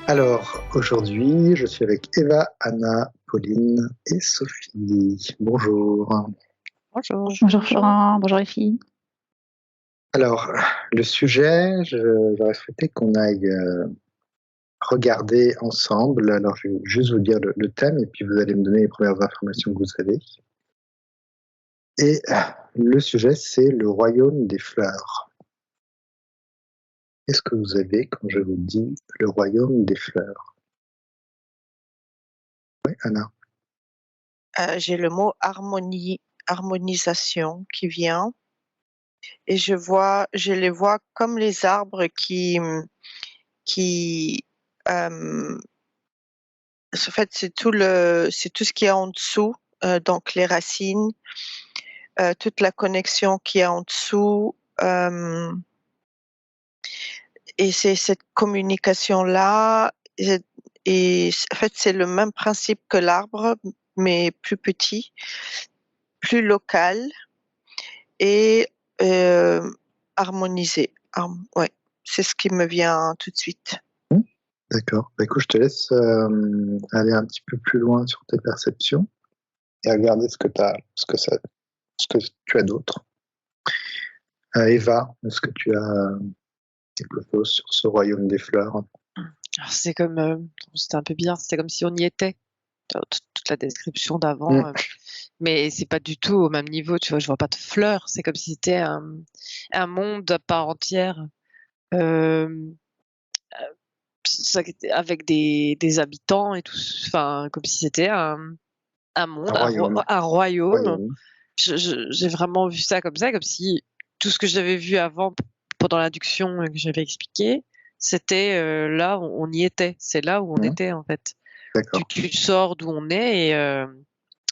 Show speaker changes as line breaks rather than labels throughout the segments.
Alors, aujourd'hui, je suis avec Eva, Anna, Pauline et Sophie. Bonjour.
Bonjour.
Bonjour Florent, bonjour les filles.
Alors, le sujet, j'aurais souhaité qu'on aille regarder ensemble. Alors, je vais juste vous dire le thème et puis vous allez me donner les premières informations que vous avez. Et le sujet, c'est le royaume des fleurs. Qu'est-ce que vous avez quand je vous dis le royaume des fleurs? Oui, Anna.
J'ai le mot harmonisation qui vient et je les vois comme les arbres qui, en fait, c'est tout ce qui est en dessous, donc les racines, toute la connexion qui est en dessous, et c'est cette communication-là, et en fait, c'est le même principe que l'arbre, mais plus petit, plus local et harmonisé. Ouais, c'est ce qui me vient tout de suite.
D'accord. Bah, écoute, je te laisse aller un petit peu plus loin sur tes perceptions et regarder ce que tu as d'autre. Eva, est-ce que tu as quelque chose sur ce royaume des fleurs?
Alors, c'est comme, c'était un peu bizarre, c'était comme si on y était, toute la description d'avant, mais c'est pas du tout au même niveau, tu vois, je vois pas de fleurs, c'est comme si c'était un monde à part entière, avec des habitants et tout, enfin, comme si c'était un monde, un royaume. J'ai vraiment vu ça, comme si tout ce que j'avais vu avant pendant l'induction que j'avais expliqué, c'était là où on y était. C'est là où on était en fait. Tu sors d'où on est et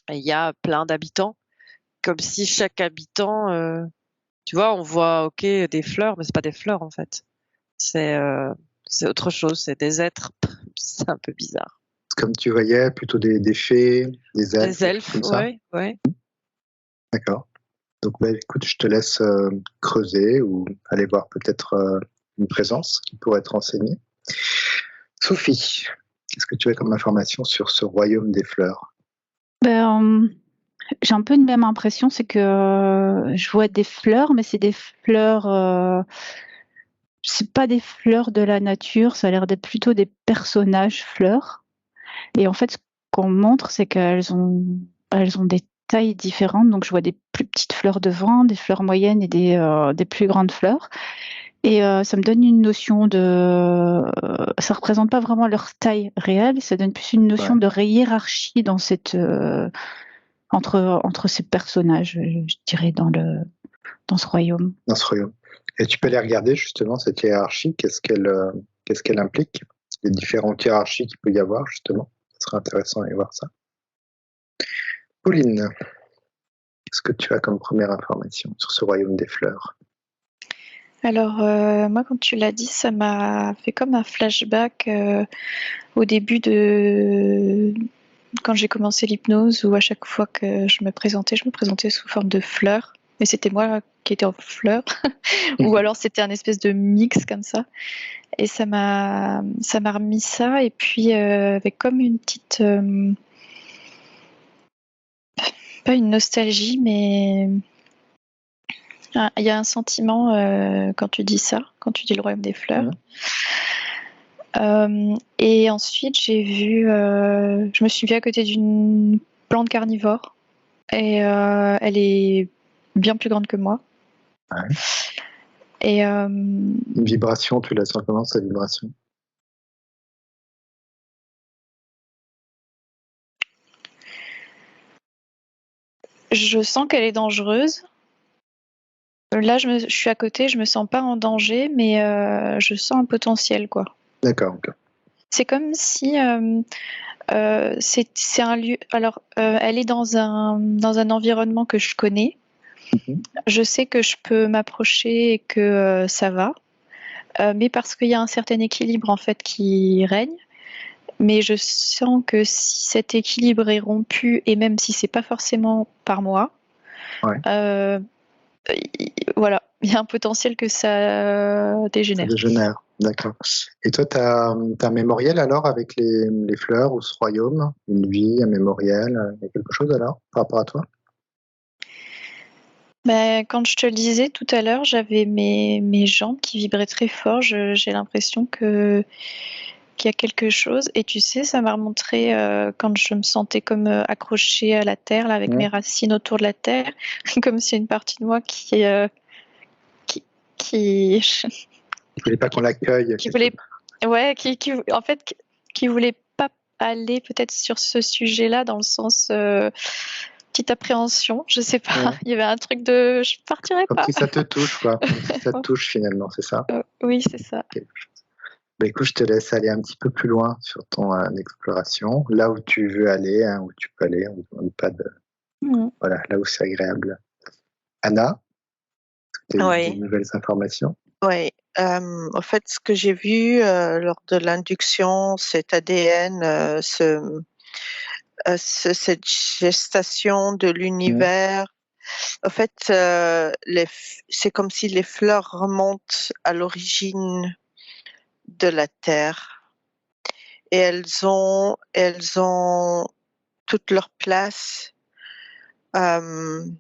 il y a plein d'habitants. Comme si chaque habitant, tu vois, on voit des fleurs, mais c'est pas des fleurs en fait. C'est autre chose, c'est des êtres. C'est un peu bizarre.
Comme tu voyais, plutôt des fées, des elfes.
Des elfes,
comme ça.
Ouais.
D'accord. Donc, bah, écoute, je te laisse creuser ou aller voir peut-être une présence qui pourrait te renseigner. Sophie, qu'est-ce que tu as comme information sur ce royaume des fleurs?
J'ai un peu une même impression, c'est que je vois des fleurs, mais c'est des fleurs, c'est pas des fleurs de la nature, ça a l'air d'être plutôt des personnages fleurs. Et en fait, ce qu'on montre, c'est qu'elles ont des tailles différentes. Donc, je vois des plus petites fleurs devant, des fleurs moyennes et des plus grandes fleurs. Et ça me donne une notion de... ça représente pas vraiment leur taille réelle, ça donne plus une notion de hiérarchie dans cette... entre ces personnages, je dirais, dans ce royaume.
Dans ce royaume. Et tu peux aller regarder justement cette hiérarchie, qu'est-ce qu'elle implique, les différentes hiérarchies qu'il peut y avoir justement. Ce serait intéressant d'aller voir ça. Pauline, qu'est-ce que tu as comme première information sur ce royaume des fleurs?
Alors, moi, quand tu l'as dit, ça m'a fait comme un flashback au début quand j'ai commencé l'hypnose, où à chaque fois que je me présentais sous forme de fleurs. Mais c'était moi qui étais en fleurs. Ou alors c'était un espèce de mix comme ça. Et ça m'a remis ça. Et puis, avec comme une petite... pas une nostalgie, mais... Il y a un sentiment quand tu dis ça, quand tu dis le royaume des fleurs. Et ensuite, je me suis vue à côté d'une plante carnivore. Et elle est bien plus grande que moi.
Ouais.
Et
une vibration, tu la sens comment, cette vibration?
Je sens qu'elle est dangereuse. Là, je suis à côté, je me sens pas en danger, mais je sens un potentiel, quoi.
D'accord.
C'est comme si c'est un lieu. Alors, elle est dans un environnement que je connais. Je sais que je peux m'approcher et que ça va, mais parce qu'il y a un certain équilibre en fait qui règne. Mais je sens que si cet équilibre est rompu, et même si c'est pas forcément par moi, voilà, il y a un potentiel que ça dégénère.
Ça dégénère, D'accord. Et toi, tu as un mémoriel alors avec les fleurs ou ce royaume? Une vie, un mémoriel, il y a quelque chose alors par rapport à toi?
Quand je te le disais tout à l'heure, j'avais mes jambes qui vibraient très fort. J'ai l'impression qu'il y a quelque chose. Et tu sais, ça m'a remonté quand je me sentais comme accrochée à la terre, là, avec mes racines autour de la terre, comme si une partie de moi qui
voulait pas qu'on l'accueille.
Qui voulait, ouais, en fait, qui voulait pas aller peut-être sur ce sujet-là dans le sens petite appréhension, je sais pas. Il y avait un truc de je partirai pas.
Comme si ça te touche, quoi. Comme si ça te touche finalement, c'est ça?
Oui, c'est ça.
Écoute, je te laisse aller un petit peu plus loin sur ton exploration, là où tu veux aller, où tu peux aller. On ne demande pas de. Voilà, là où c'est agréable. Anna, tu as des nouvelles informations?
Oui. En fait, ce que j'ai vu lors de l'induction, cet ADN, cette gestation de l'univers, en fait, c'est comme si les fleurs remontent à l'origine de la Terre et elles ont toute leur place. Elles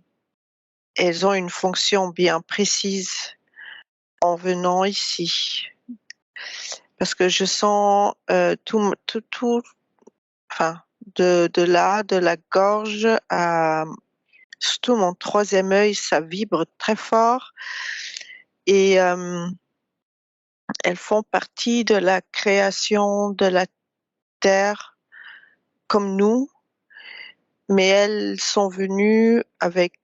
ont une fonction bien précise en venant ici. Parce que je sens tout, enfin, de là, de la gorge à surtout mon troisième œil, ça vibre très fort. Et elles font partie de la création de la Terre comme nous, mais elles sont venues avec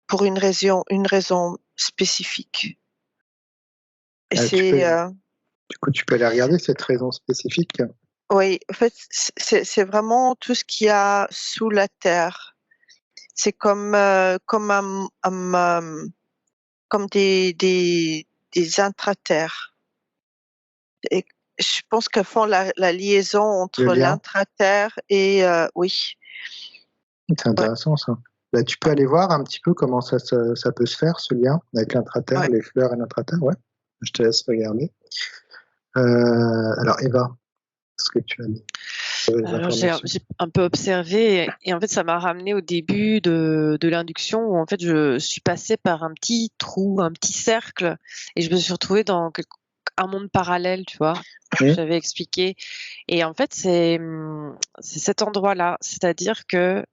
pour une raison spécifique. Et
du coup, tu peux aller regarder cette raison spécifique?
Oui, en fait, c'est vraiment tout ce qu'il y a sous la terre. C'est comme des intraterres. Et je pense qu'elles font la liaison entre l'intraterre et oui.
C'est intéressant ça. Tu peux aller voir un petit peu comment ça peut se faire, ce lien avec l'intraterre, les fleurs et l'intraterre, ouais. Je te laisse regarder. Alors Eva, est-ce que tu as
alors, j'ai un peu observé et en fait ça m'a ramené au début de l'induction où en fait je suis passée par un petit trou, un petit cercle et je me suis retrouvée dans un monde parallèle, tu vois. J'avais expliqué et en fait c'est cet endroit-là, c'est-à-dire que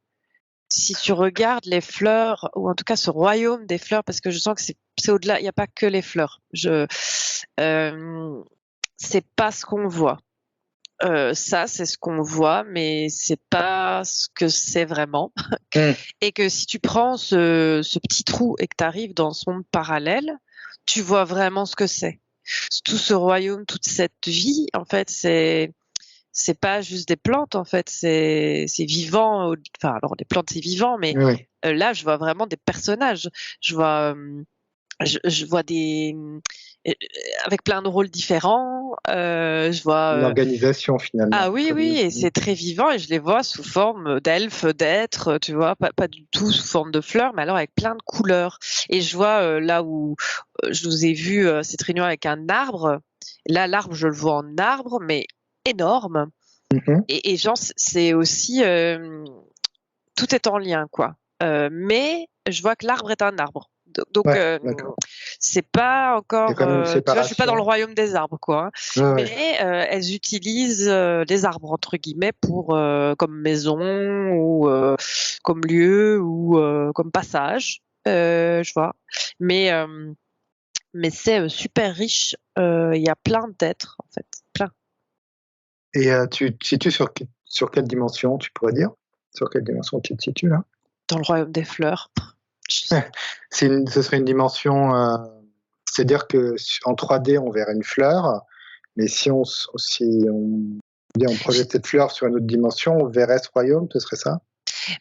si tu regardes les fleurs ou en tout cas ce royaume des fleurs, parce que je sens que c'est au-delà, il n'y a pas que les fleurs. C'est pas ce qu'on voit. Ça, c'est ce qu'on voit, mais c'est pas ce que c'est vraiment. Et que si tu prends ce petit trou et que tu arrives dans ce monde parallèle, tu vois vraiment ce que c'est. Tout ce royaume, toute cette vie, en fait, c'est pas juste des plantes, en fait, c'est vivant. Enfin, alors les plantes, c'est vivant, mais là, je vois vraiment des personnages. Je vois des avec plein de rôles différents. Je vois
une organisation finalement.
Ah oui, et c'est très vivant et je les vois sous forme d'elfes, d'êtres, tu vois, pas du tout sous forme de fleurs, mais alors avec plein de couleurs. Et je vois là où je vous ai vu cette réunion avec un arbre. Là, l'arbre, je le vois en arbre, mais énorme. Et genre, c'est aussi tout est en lien, quoi. Mais je vois que l'arbre est un arbre. Donc, c'est pas encore. Tu vois, je suis pas dans le royaume des arbres, quoi. Mais elles utilisent les arbres entre guillemets pour comme maison ou comme lieu ou comme passage. Je vois. Mais c'est super riche. Il y a plein d'êtres en fait, plein.
Et tu te situes sur quelle dimension, tu pourrais dire? Sur quelle dimension tu te situes là?
Dans le royaume des fleurs.
Ce serait une dimension, c'est-à-dire qu'en 3D, on verrait une fleur, mais si on projette cette fleur sur une autre dimension, on verrait ce royaume, ce serait ça?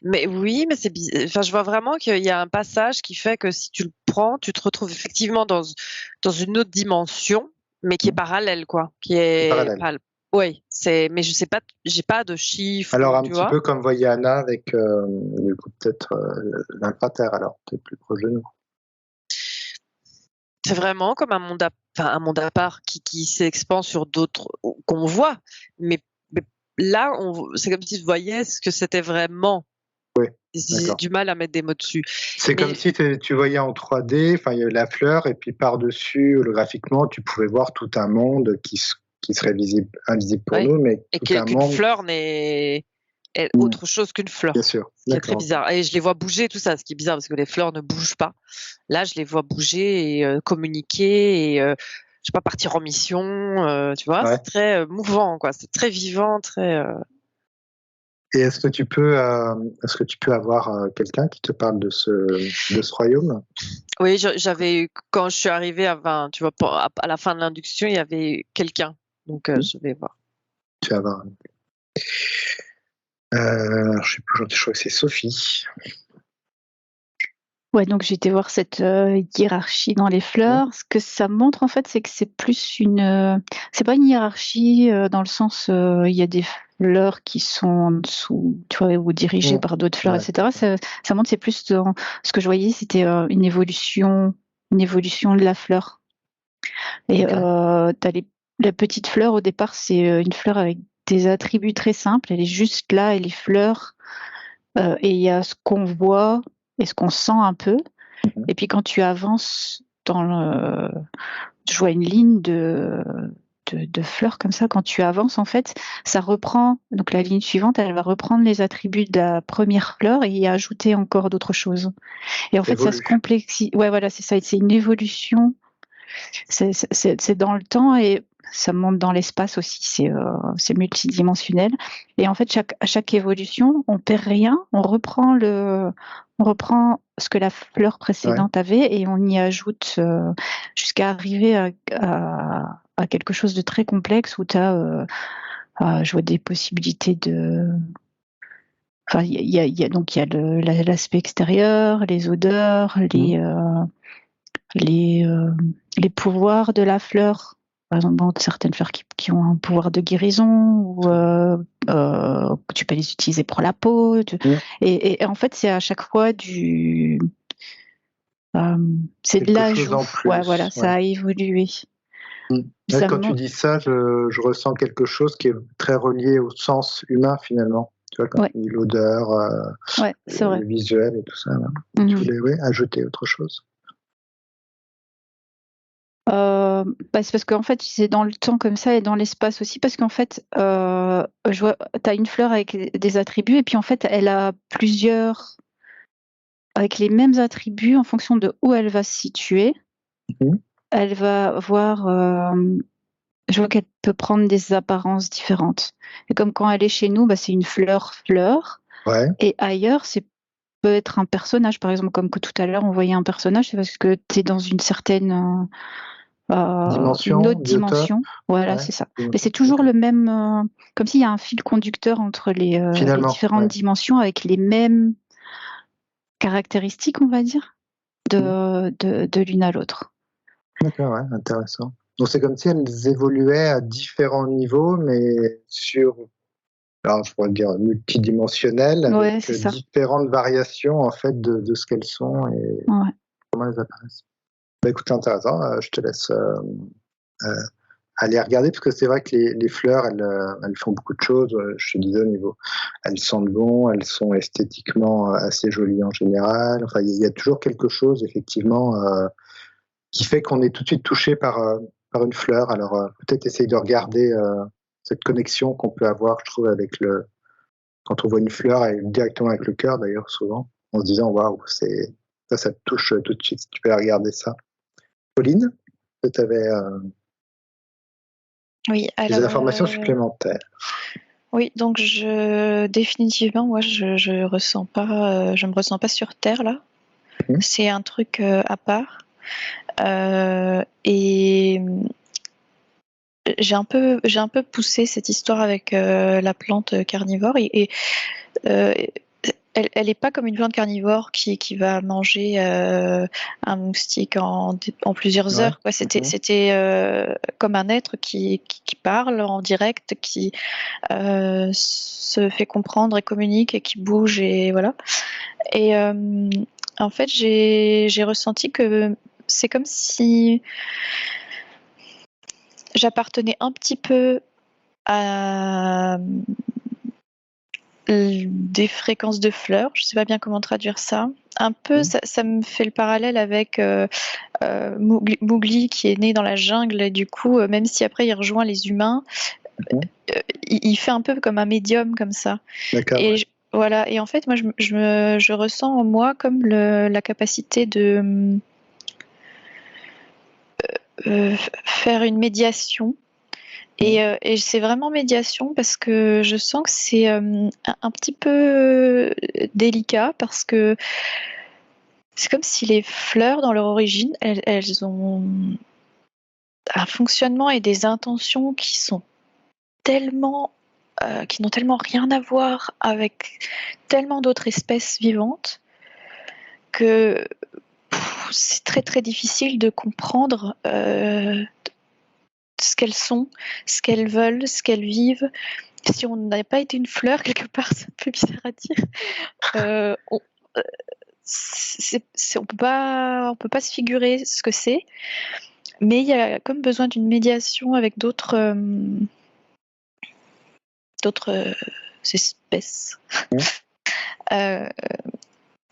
Mais oui, mais c'est bizarre. Enfin, je vois vraiment qu'il y a un passage qui fait que si tu le prends, tu te retrouves effectivement dans une autre dimension, mais qui est parallèle, quoi. Qui est parallèle. Oui, mais je sais pas, j'ai pas de chiffres.
Alors un petit peu comme voyait Anna avec du coup peut-être l'intraterre, alors peut-être plus proche de nous.
c'est vraiment comme un monde à part qui s'expand sur d'autres qu'on voit, mais là, c'est comme si je voyais ce que c'était vraiment.
Oui.
J'ai du mal à mettre des mots dessus.
C'est comme si tu voyais en 3D, enfin il y a la fleur et puis par-dessus, holographiquement, tu pouvais voir tout un monde qui serait invisible pour nous, mais
et
tout un
qu'une
monde.
Fleur n'est autre chose qu'une fleur.
Bien sûr.
C'est très bizarre. Et je les vois bouger, tout ça, ce qui est bizarre parce que les fleurs ne bougent pas. Là, je les vois bouger et communiquer et je sais pas, partir en mission. Tu vois, c'est très mouvant, quoi. C'est très vivant, très.
Et est-ce que tu peux avoir quelqu'un qui te parle de ce royaume?
Oui, j'avais quand je suis arrivée à la fin de l'induction, il y avait quelqu'un. Donc je vais voir.
Tu vas voir. Je sais plus, je crois que c'est Sophie.
Ouais, donc j'ai été voir cette hiérarchie dans les fleurs. Ce que ça montre en fait, c'est que c'est plus c'est pas une hiérarchie dans le sens il y a des fleurs qui sont en dessous, tu vois, ou dirigées par d'autres fleurs, etc. Ça montre, c'est plus dans ce que je voyais, c'était une évolution de la fleur. Et t'as la petite fleur au départ, c'est une fleur avec des attributs très simples. Elle est juste là, elle est fleur, et il y a ce qu'on voit et ce qu'on sent un peu. Et puis quand tu avances je vois une ligne de fleurs comme ça. Quand tu avances, en fait, ça reprend. Donc la ligne suivante, elle va reprendre les attributs de la première fleur et y ajouter encore d'autres choses. Et en fait, ça se complexifie. Ouais, voilà, c'est ça. C'est une évolution. C'est dans le temps et ça monte dans l'espace aussi. C'est multidimensionnel. Et en fait, à chaque évolution, on perd rien. On reprend ce que la fleur précédente avait et on y ajoute jusqu'à arriver à quelque chose de très complexe où tu as, je vois des possibilités de. Enfin, il y a l'aspect extérieur, les odeurs, les pouvoirs de la fleur. Par exemple, certaines fleurs qui ont un pouvoir de guérison, ou tu peux les utiliser pour la peau. Et en fait, c'est à chaque fois c'est de l'ajout. Ouais, voilà, ça a évolué.
Quand tu dis ça, je ressens quelque chose qui est très relié au sens humain finalement. Tu vois, quand tu dis l'odeur, le visuel et tout ça. Tu voulais ajouter autre chose?
C'est parce qu'en fait, c'est dans le temps comme ça et dans l'espace aussi, parce qu'en fait, je vois, tu as une fleur avec des attributs et puis en fait, elle a plusieurs avec les mêmes attributs en fonction de où elle va se situer. Elle va avoir, je vois qu'elle peut prendre des apparences différentes. Et comme quand elle est chez nous, c'est une fleur. Et ailleurs, peut être un personnage, par exemple, comme que tout à l'heure, on voyait un personnage, c'est parce que tu es dans une certaine
dimension,
une autre dimension. Voilà, c'est ça. Mais c'est toujours le même, comme s'il y a un fil conducteur entre les différentes dimensions avec les mêmes caractéristiques, on va dire, de l'une à l'autre.
D'accord, intéressant. Donc c'est comme si elles évoluaient à différents niveaux, mais alors je pourrais dire multidimensionnelles, avec différentes variations en fait de ce qu'elles sont et comment elles apparaissent. Écoute, intéressant. Je te laisse aller regarder parce que c'est vrai que les fleurs, elles font beaucoup de choses. Je te disais au niveau, elles sentent bon, elles sont esthétiquement assez jolies en général. Enfin, il y a toujours quelque chose effectivement qui fait qu'on est tout de suite touché par une fleur. Alors peut-être essayer de regarder cette connexion qu'on peut avoir, je trouve, quand on voit une fleur directement avec le cœur d'ailleurs souvent, en se disant waouh, ça te touche tout de suite. Tu peux regarder ça. Pauline, tu avais des informations supplémentaires.
Oui, donc définitivement, moi, je me ressens pas sur Terre là. C'est un truc à part. Et j'ai un peu poussé cette histoire avec la plante carnivore et elle est pas comme une plante carnivore qui va manger un moustique en plusieurs heures. Quoi. C'était comme un être qui parle en direct, qui se fait comprendre et communique et qui bouge et voilà. Et en fait, j'ai ressenti que c'est comme si j'appartenais un petit peu à des fréquences de fleurs. Je ne sais pas bien comment traduire ça. Un peu, ça me fait le parallèle avec Mowgli qui est né dans la jungle et du coup, même si après il rejoint les humains, il fait un peu comme un médium comme ça.
D'accord.
Et voilà. Et en fait, moi, je ressens en moi comme la capacité de faire une médiation. Et c'est vraiment médiation parce que je sens que c'est un petit peu délicat parce que c'est comme si les fleurs, dans leur origine, elles ont un fonctionnement et des intentions qui sont tellement, qui n'ont tellement rien à voir avec tellement d'autres espèces vivantes que c'est très très difficile de comprendre ce qu'elles sont, ce qu'elles veulent, ce qu'elles vivent. Si on n'avait pas été une fleur, quelque part, c'est un peu bizarre à dire. On peut pas se figurer ce que c'est, mais il y a comme besoin d'une médiation avec d'autres espèces.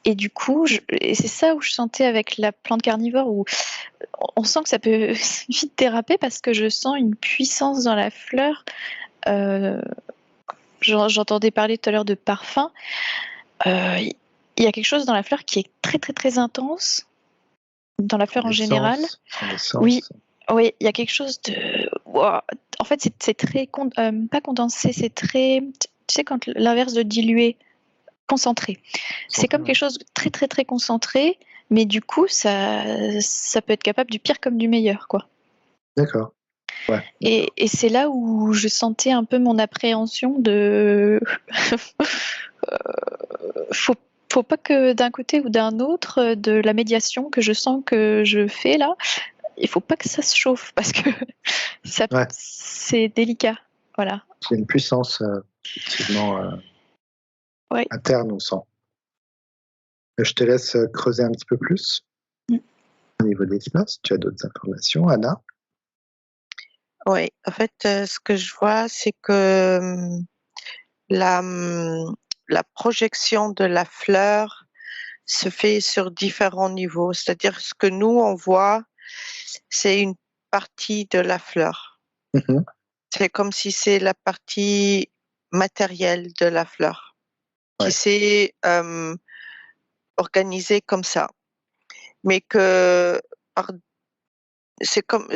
Et du coup, et c'est ça où je sentais avec la plante carnivore, où on sent que ça peut vite déraper parce que je sens une puissance dans la fleur. J'entendais parler tout à l'heure de parfum. Il y a quelque chose dans la fleur qui est très très très intense, dans la fleur en général. Oui, il y a quelque chose de... Wow. En fait, c'est très... pas condensé, c'est très... Tu sais, quand l'inverse de dilué, concentré. C'est comme quelque chose de très très très concentré, mais du coup, ça peut être capable du pire comme du meilleur, quoi.
D'accord. Ouais.
Et c'est là où je sentais un peu mon appréhension de... faut pas que d'un côté ou d'un autre de la médiation que je sens que je fais là, il faut pas que ça se chauffe parce que c'est délicat. Voilà.
C'est une puissance effectivement interne au sang. Je te laisse creuser un petit peu plus au niveau des fleurs, si tu as d'autres informations. Anna?
Oui, en fait, ce que je vois, c'est que la projection de la fleur se fait sur différents niveaux. C'est-à-dire ce que nous, on voit, c'est une partie de la fleur.
Mm-hmm.
C'est comme si c'est la partie matérielle de la fleur qui s'est organisée comme ça. Mais que c'est comme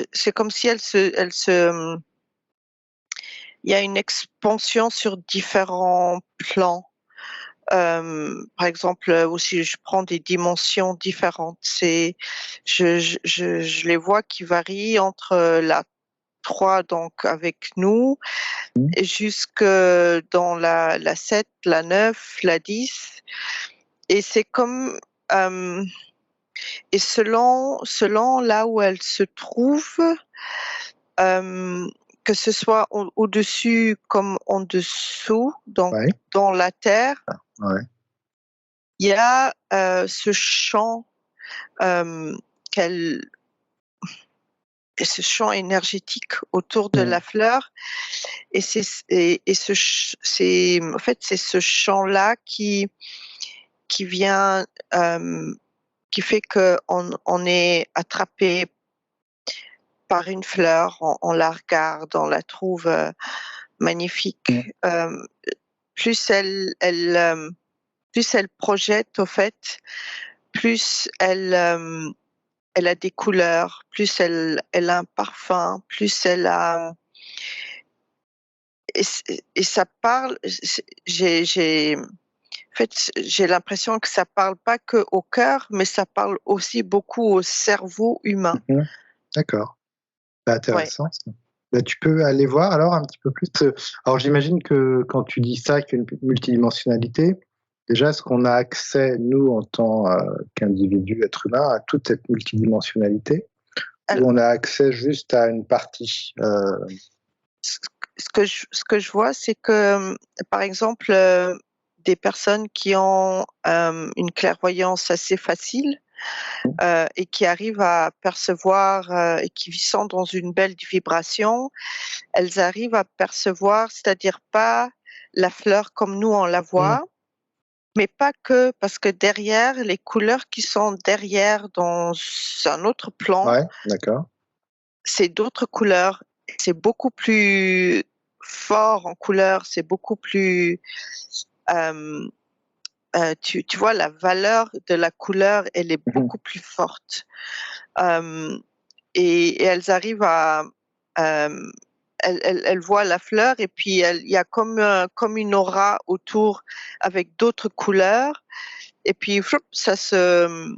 si il y a une expansion sur différents plans. Par exemple, aussi, je prends des dimensions différentes. Je les vois qui varient entre la 3, donc avec nous, jusque dans la 7, la 9, la 10. Et c'est comme, et selon là où elle se trouve, que ce soit au-dessus comme en dessous, donc dans la terre, il y a ce champ ce champ énergétique autour de la fleur, et en fait c'est ce champ-là qui vient, qui fait que on est attrapé par une fleur, on la regarde, on la trouve magnifique. Plus elle projette, au fait, plus elle a des couleurs, plus elle a un parfum, plus elle a... Et ça parle... En fait, j'ai l'impression que ça parle pas que au cœur, mais ça parle aussi beaucoup au cerveau humain.
D'accord. Intéressant. Tu peux aller voir alors un petit peu plus. Alors j'imagine que quand tu dis ça, qu'il y a une multidimensionnalité, déjà est-ce qu'on a accès, nous, en tant qu'individu, être humain, à toute cette multidimensionnalité, ou on a accès juste à une partie
Ce que je vois, c'est que, par exemple, des personnes qui ont une clairvoyance assez facile, et qui arrivent à percevoir et qui sont dans une belle vibration, elles arrivent à percevoir, c'est-à-dire pas la fleur comme nous on la voit, mais pas que, parce que derrière, les couleurs qui sont derrière dans un autre plan,
d'accord.
C'est d'autres couleurs. C'est beaucoup plus fort en couleurs, c'est beaucoup plus... tu vois, la valeur de la couleur, elle est beaucoup plus forte. Et elles arrivent à... elles voient la fleur et puis il y a comme une aura autour avec d'autres couleurs. Et puis, ça se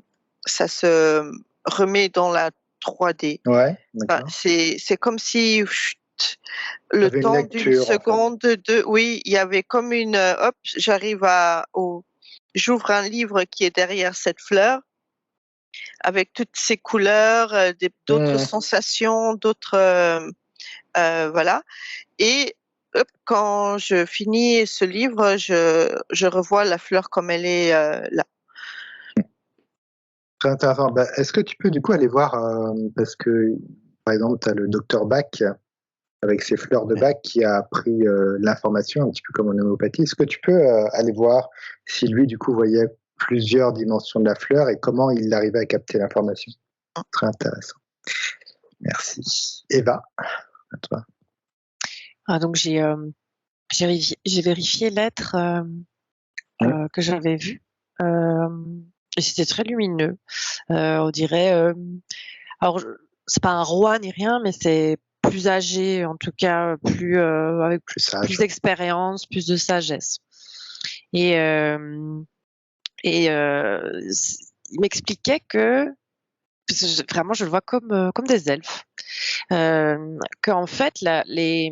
remet dans la 3D.
Ouais, d'accord.
C'est comme si le temps d'une seconde, oui, il y avait comme une, hop, j'ouvre un livre qui est derrière cette fleur, avec toutes ces couleurs, d'autres sensations, d'autres, voilà. Et hop, quand je finis ce livre, je revois la fleur comme elle est là.
Très intéressant. Est-ce que tu peux du coup aller voir, parce que par exemple, tu as le docteur Bach avec ses fleurs de Bach qui a pris l'information un petit peu comme en homéopathie. Est-ce que tu peux aller voir si lui du coup voyait plusieurs dimensions de la fleur et comment il arrivait à capter l'information? Très intéressant. Merci. Eva, à toi.
Donc j'ai vérifié l'être que j'avais vu. Et c'était très lumineux. On dirait, alors c'est pas un roi ni rien, mais c'est plus âgé, en tout cas avec plus d'expérience, plus de sagesse. Et il m'expliquait que vraiment je le vois comme des elfes, qu'en fait les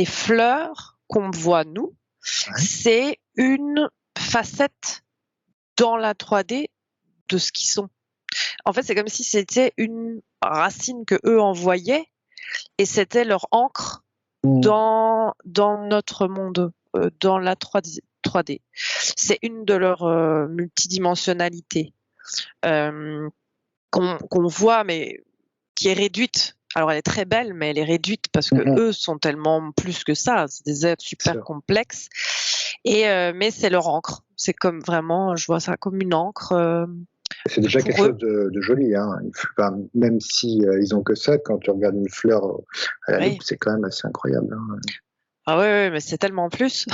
fleurs qu'on voit nous, c'est une facette dans la 3D de ce qu'ils sont. En fait, c'est comme si c'était une racine que eux envoyaient et c'était leur encre dans notre monde, dans la 3D. C'est une de leurs multidimensionnalités qu'on voit, mais qui est réduite. Alors, elle est très belle, mais elle est réduite parce que eux sont tellement plus que ça. C'est des êtres super complexes. Mais c'est leur encre. C'est comme vraiment, je vois ça comme une encre.
C'est déjà quelque chose de joli, hein. Même si ils ont que ça, quand tu regardes une fleur à la loupe, c'est quand même assez incroyable. Hein.
Ah ouais, mais c'est tellement plus.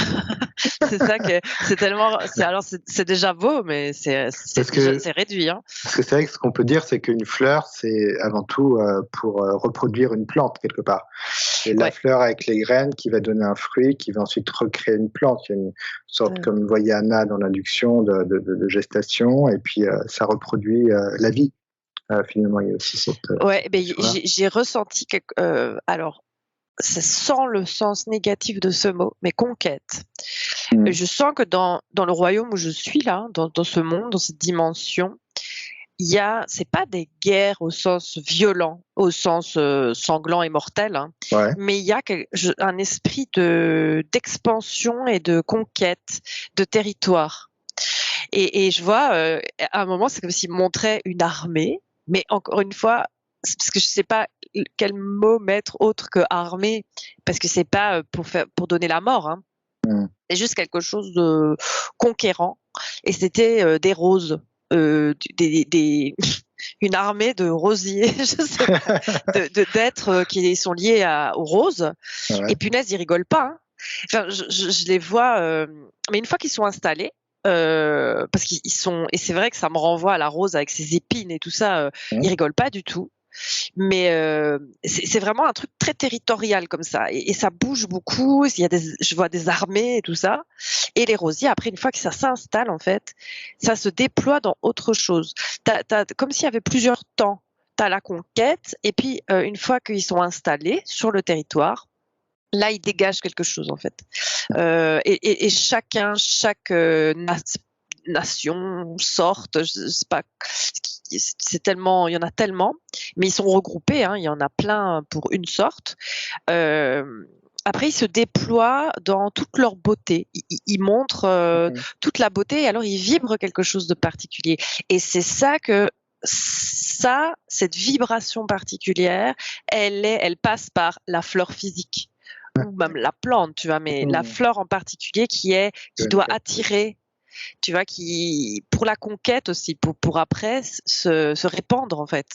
C'est ça que c'est tellement. C'est déjà beau, mais c'est réduit. Hein.
Parce que c'est vrai que ce qu'on peut dire, c'est qu'une fleur, c'est avant tout pour reproduire une plante quelque part. C'est la fleur avec les graines qui va donner un fruit, qui va ensuite recréer une plante. Il y a une sorte, comme vous voyez Anna dans l'induction, de gestation, et puis ça reproduit la vie. Finalement, il y a aussi cette.
J'ai ressenti alors. Ça sent le sens négatif de ce mot, mais conquête. Je sens que dans le royaume où je suis là, dans ce monde, dans cette dimension, c'est pas des guerres au sens violent, au sens sanglant et mortel, hein, mais il y a un esprit d'expansion et de conquête de territoire. Et je vois, à un moment, c'est comme s'il montrait une armée, mais encore une fois, parce que je sais pas quel mot mettre autre que armée, parce que c'est pas pour donner la mort, hein. C'est juste quelque chose de conquérant. Et c'était des roses, une armée de rosiers, je sais pas, d'êtres qui sont liés aux roses. Et punaise, ils rigolent pas. Hein. Enfin, je les vois, mais une fois qu'ils sont installés. Parce qu'ils sont, et c'est vrai que ça me renvoie à la rose avec ses épines et tout ça, ils rigolent pas du tout. Mais c'est vraiment un truc très territorial comme ça, et ça bouge beaucoup. Je vois des armées et tout ça, et les rosiers, après, une fois que ça s'installe, en fait, ça se déploie dans autre chose. Comme s'il y avait plusieurs temps. T'as la conquête, et puis une fois qu'ils sont installés sur le territoire, là, ils dégagent quelque chose, en fait. Et chaque nation, sorte, je sais pas, c'est tellement, il y en a tellement, mais ils sont regroupés, hein, il y en a plein pour une sorte. après, ils se déploient dans toute leur beauté. Ils montrent toute la beauté et alors ils vibrent quelque chose de particulier. Et c'est ça que cette vibration particulière, elle passe par la fleur physique ou même la plante, tu vois, mais la fleur en particulier qui doit attirer, tu vois, qui pour la conquête aussi, pour après se répandre en fait.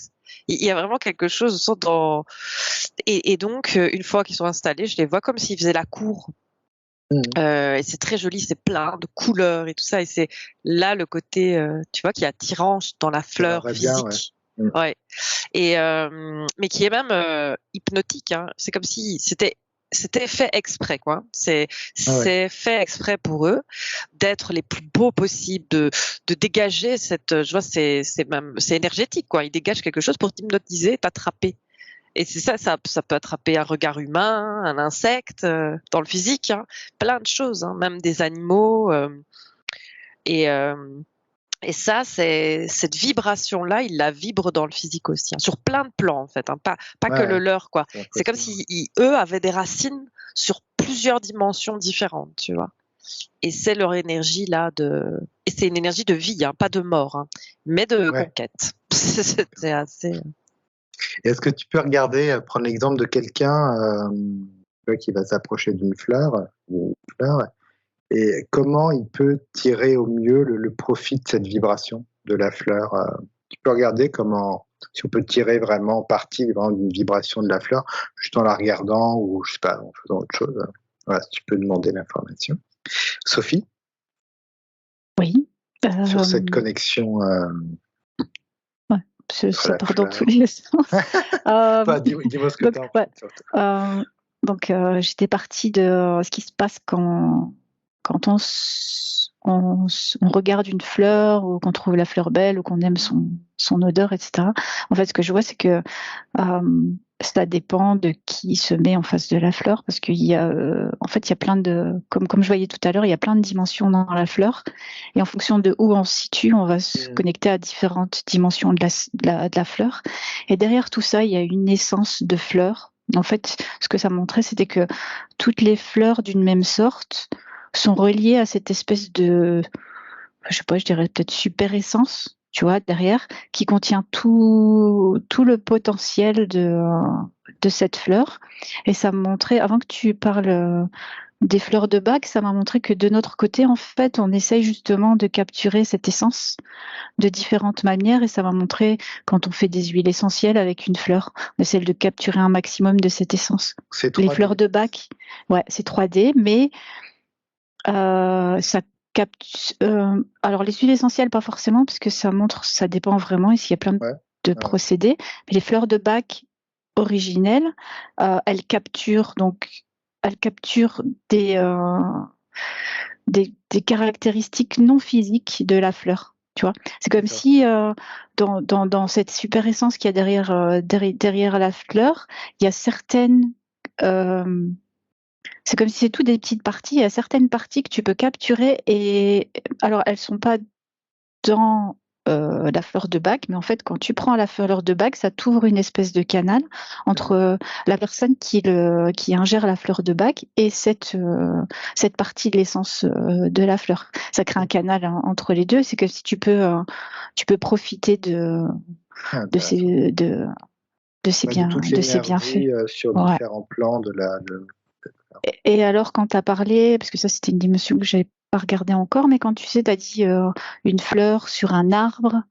Il y a vraiment quelque chose dans et donc une fois qu'ils sont installés, je les vois comme s'ils faisaient la cour. Et c'est très joli, c'est plein de couleurs et tout ça, et c'est là le côté, tu vois, qui est attirant dans la fleur physique. Bien, ouais. Et mais qui est même hypnotique. Hein. C'est comme si c'était fait exprès, quoi. C'est fait exprès pour eux d'être les plus beaux possibles, de dégager cette, je vois, c'est énergétique, quoi. Ils dégagent quelque chose pour t'hypnotiser, t'attraper. Et c'est ça peut attraper un regard humain, un insecte, dans le physique, hein, plein de choses, hein, même des animaux. Et ça, cette vibration-là, ils la vibrent dans le physique aussi, hein, sur plein de plans en fait, hein, pas que le leur, quoi. C'est comme si eux avaient des racines sur plusieurs dimensions différentes, tu vois. Et c'est leur énergie là et c'est une énergie de vie, hein, pas de mort, hein, mais de conquête. C'est assez.
Est-ce que tu peux prendre l'exemple de quelqu'un qui va s'approcher d'une fleur, et comment il peut tirer au mieux le profit de cette vibration de la fleur. Tu peux regarder si on peut tirer vraiment parti d'une vibration de la fleur, juste en la regardant ou je sais pas, en faisant autre chose. Voilà, si tu peux demander l'information. Sophie?
Oui.
Sur cette connexion.
Ça part dans tous les sens.
Dis-moi ce que tu as.
Donc, j'étais partie de ce qui se passe quand on regarde une fleur ou qu'on trouve la fleur belle ou qu'on aime son odeur, etc. En fait, ce que je vois, c'est que ça dépend de qui se met en face de la fleur, parce qu'il y a, en fait, il y a plein de, comme je voyais tout à l'heure, il y a plein de dimensions dans la fleur, et en fonction de où on se situe, on va se connecter à différentes dimensions de la fleur. Et derrière tout ça, il y a une essence de fleur. En fait, ce que ça montrait, c'était que toutes les fleurs d'une même sorte sont reliées à cette espèce de, je sais pas, je dirais peut-être super essence, tu vois, derrière, qui contient tout le potentiel de cette fleur. Et ça me montrait, avant que tu parles des fleurs de bac, ça m'a montré que de notre côté, en fait, on essaye justement de capturer cette essence de différentes manières, et ça m'a montré quand on fait des huiles essentielles avec une fleur, on essaie de capturer un maximum de cette essence. Les fleurs de bac, ouais, c'est 3D, mais ça capte. Alors les huiles essentielles, pas forcément, parce que ça dépend vraiment, ici il y a plein de procédés. Mais les fleurs de bac originelles, elles capturent des caractéristiques non physiques de la fleur. Tu vois, c'est comme si dans cette super essence qu'il y a derrière la fleur, il y a certaines c'est comme si c'est tout des petites parties. Il y a certaines parties que tu peux capturer, et alors elles sont pas dans la fleur de bac, mais en fait, quand tu prends la fleur de bac, ça t'ouvre une espèce de canal entre la personne qui ingère la fleur de bac et cette partie de l'essence de la fleur. Ça crée un canal entre les deux. C'est que si tu peux profiter de ces bienfaits.
Sur différents plans de la.
Et alors, quand tu as parlé, parce que ça, c'était une dimension que je n'avais pas regardée encore, mais quand tu sais, tu as dit une fleur sur un arbre,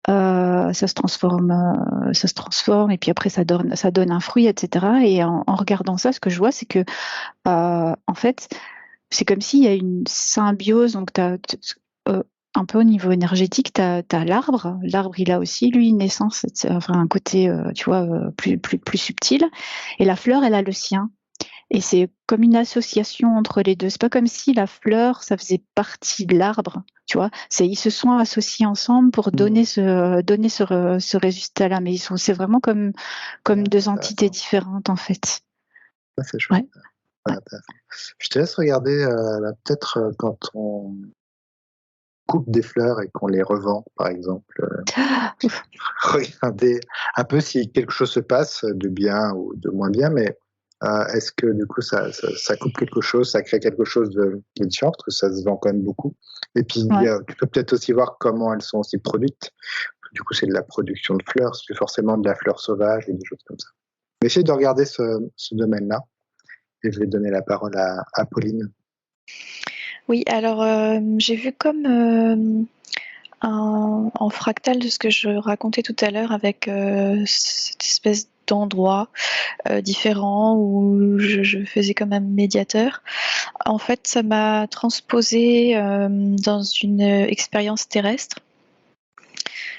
ça se transforme, et puis après, ça donne un fruit, etc. Et en regardant ça, ce que je vois, c'est que, en fait, c'est comme s'il y a une symbiose. Donc, un peu au niveau énergétique, tu as l'arbre. L'arbre, il a aussi, lui, une essence, enfin, un côté, tu vois, plus subtil. Et la fleur, elle a le sien. Et c'est comme une association entre les deux. C'est pas comme si la fleur, ça faisait partie de l'arbre, tu vois. Ils se sont associés ensemble pour donner ce résultat-là. Mais c'est vraiment comme deux entités différentes, en fait.
C'est chouette. Ouais. Je te laisse regarder, peut-être quand on coupe des fleurs et qu'on les revend, par exemple. Regardez un peu si quelque chose se passe de bien ou de moins bien, mais Est-ce que du coup ça coupe quelque chose, ça crée quelque chose de différent, parce que ça se vend quand même beaucoup. Et puis tu peux peut-être aussi voir comment elles sont aussi produites. Du coup, c'est de la production de fleurs, c'est forcément de la fleur sauvage et des choses comme ça. Mais essayez de regarder ce domaine-là. Et je vais donner la parole à Pauline.
Oui, alors j'ai vu comme en fractal de ce que je racontais tout à l'heure avec cette espèce d'endroit différent où je faisais comme un médiateur. En fait, ça m'a transposé dans une expérience terrestre.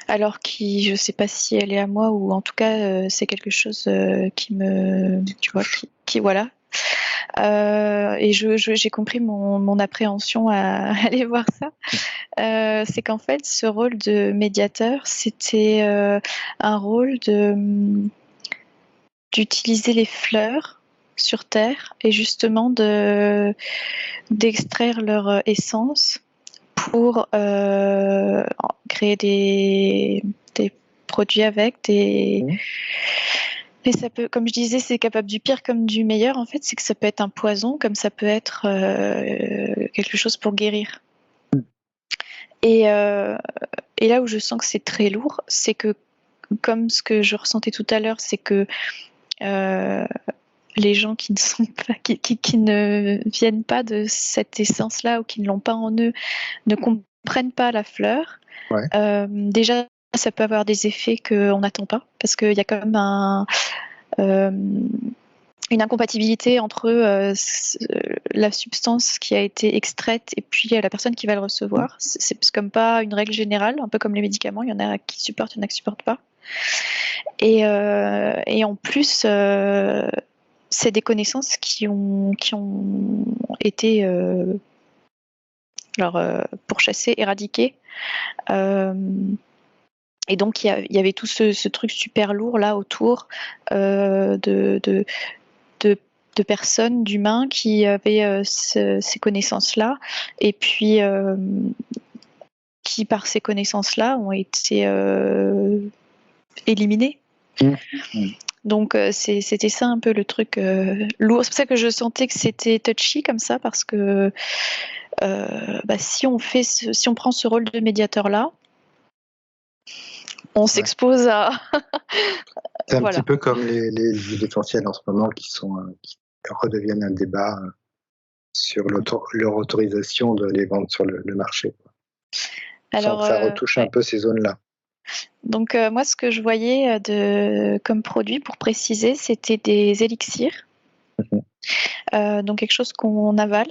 Alors je ne sais pas si elle est à moi ou en tout cas c'est quelque chose qui me, tu vois, qui voilà. Et j'ai compris mon appréhension à aller voir ça. C'est qu'en fait, ce rôle de médiateur, c'était un rôle d'utiliser les fleurs sur Terre et justement d'extraire leur essence pour créer des produits avec des... Et ça peut, comme je disais, c'est capable du pire comme du meilleur. En fait, c'est que ça peut être un poison, comme ça peut être quelque chose pour guérir. Et là où je sens que c'est très lourd, c'est que, comme ce que je ressentais tout à l'heure, c'est que les gens qui ne sont pas, qui ne viennent pas de cette essence-là ou qui ne l'ont pas en eux, ne comprennent pas la fleur.
Ouais.
Déjà, ça peut avoir des effets qu'on n'attend pas, parce qu'il y a quand même une incompatibilité entre la substance qui a été extraite et puis la personne qui va le recevoir. C'est comme pas une règle générale, un peu comme les médicaments, il y en a qui supportent, il y en a qui supportent pas. Et en plus, c'est des connaissances qui ont été pourchassées, éradiquées. Et donc il y avait tout ce truc super lourd là autour de personnes, d'humains qui avaient ces connaissances-là, et puis qui par ces connaissances-là ont été éliminés. Donc c'était ça un peu le truc lourd. C'est pour ça que je sentais que c'était touchy comme ça, parce que si on prend ce rôle de médiateur là, on s'expose à.
C'est un petit peu comme les huiles essentielles en ce moment qui redeviennent un débat sur leur autorisation de les vendre sur le marché. Alors, ça retouche un peu ces zones-là.
Donc moi, ce que je voyais comme produit, pour préciser, c'était des élixirs. Donc quelque chose qu'on avale.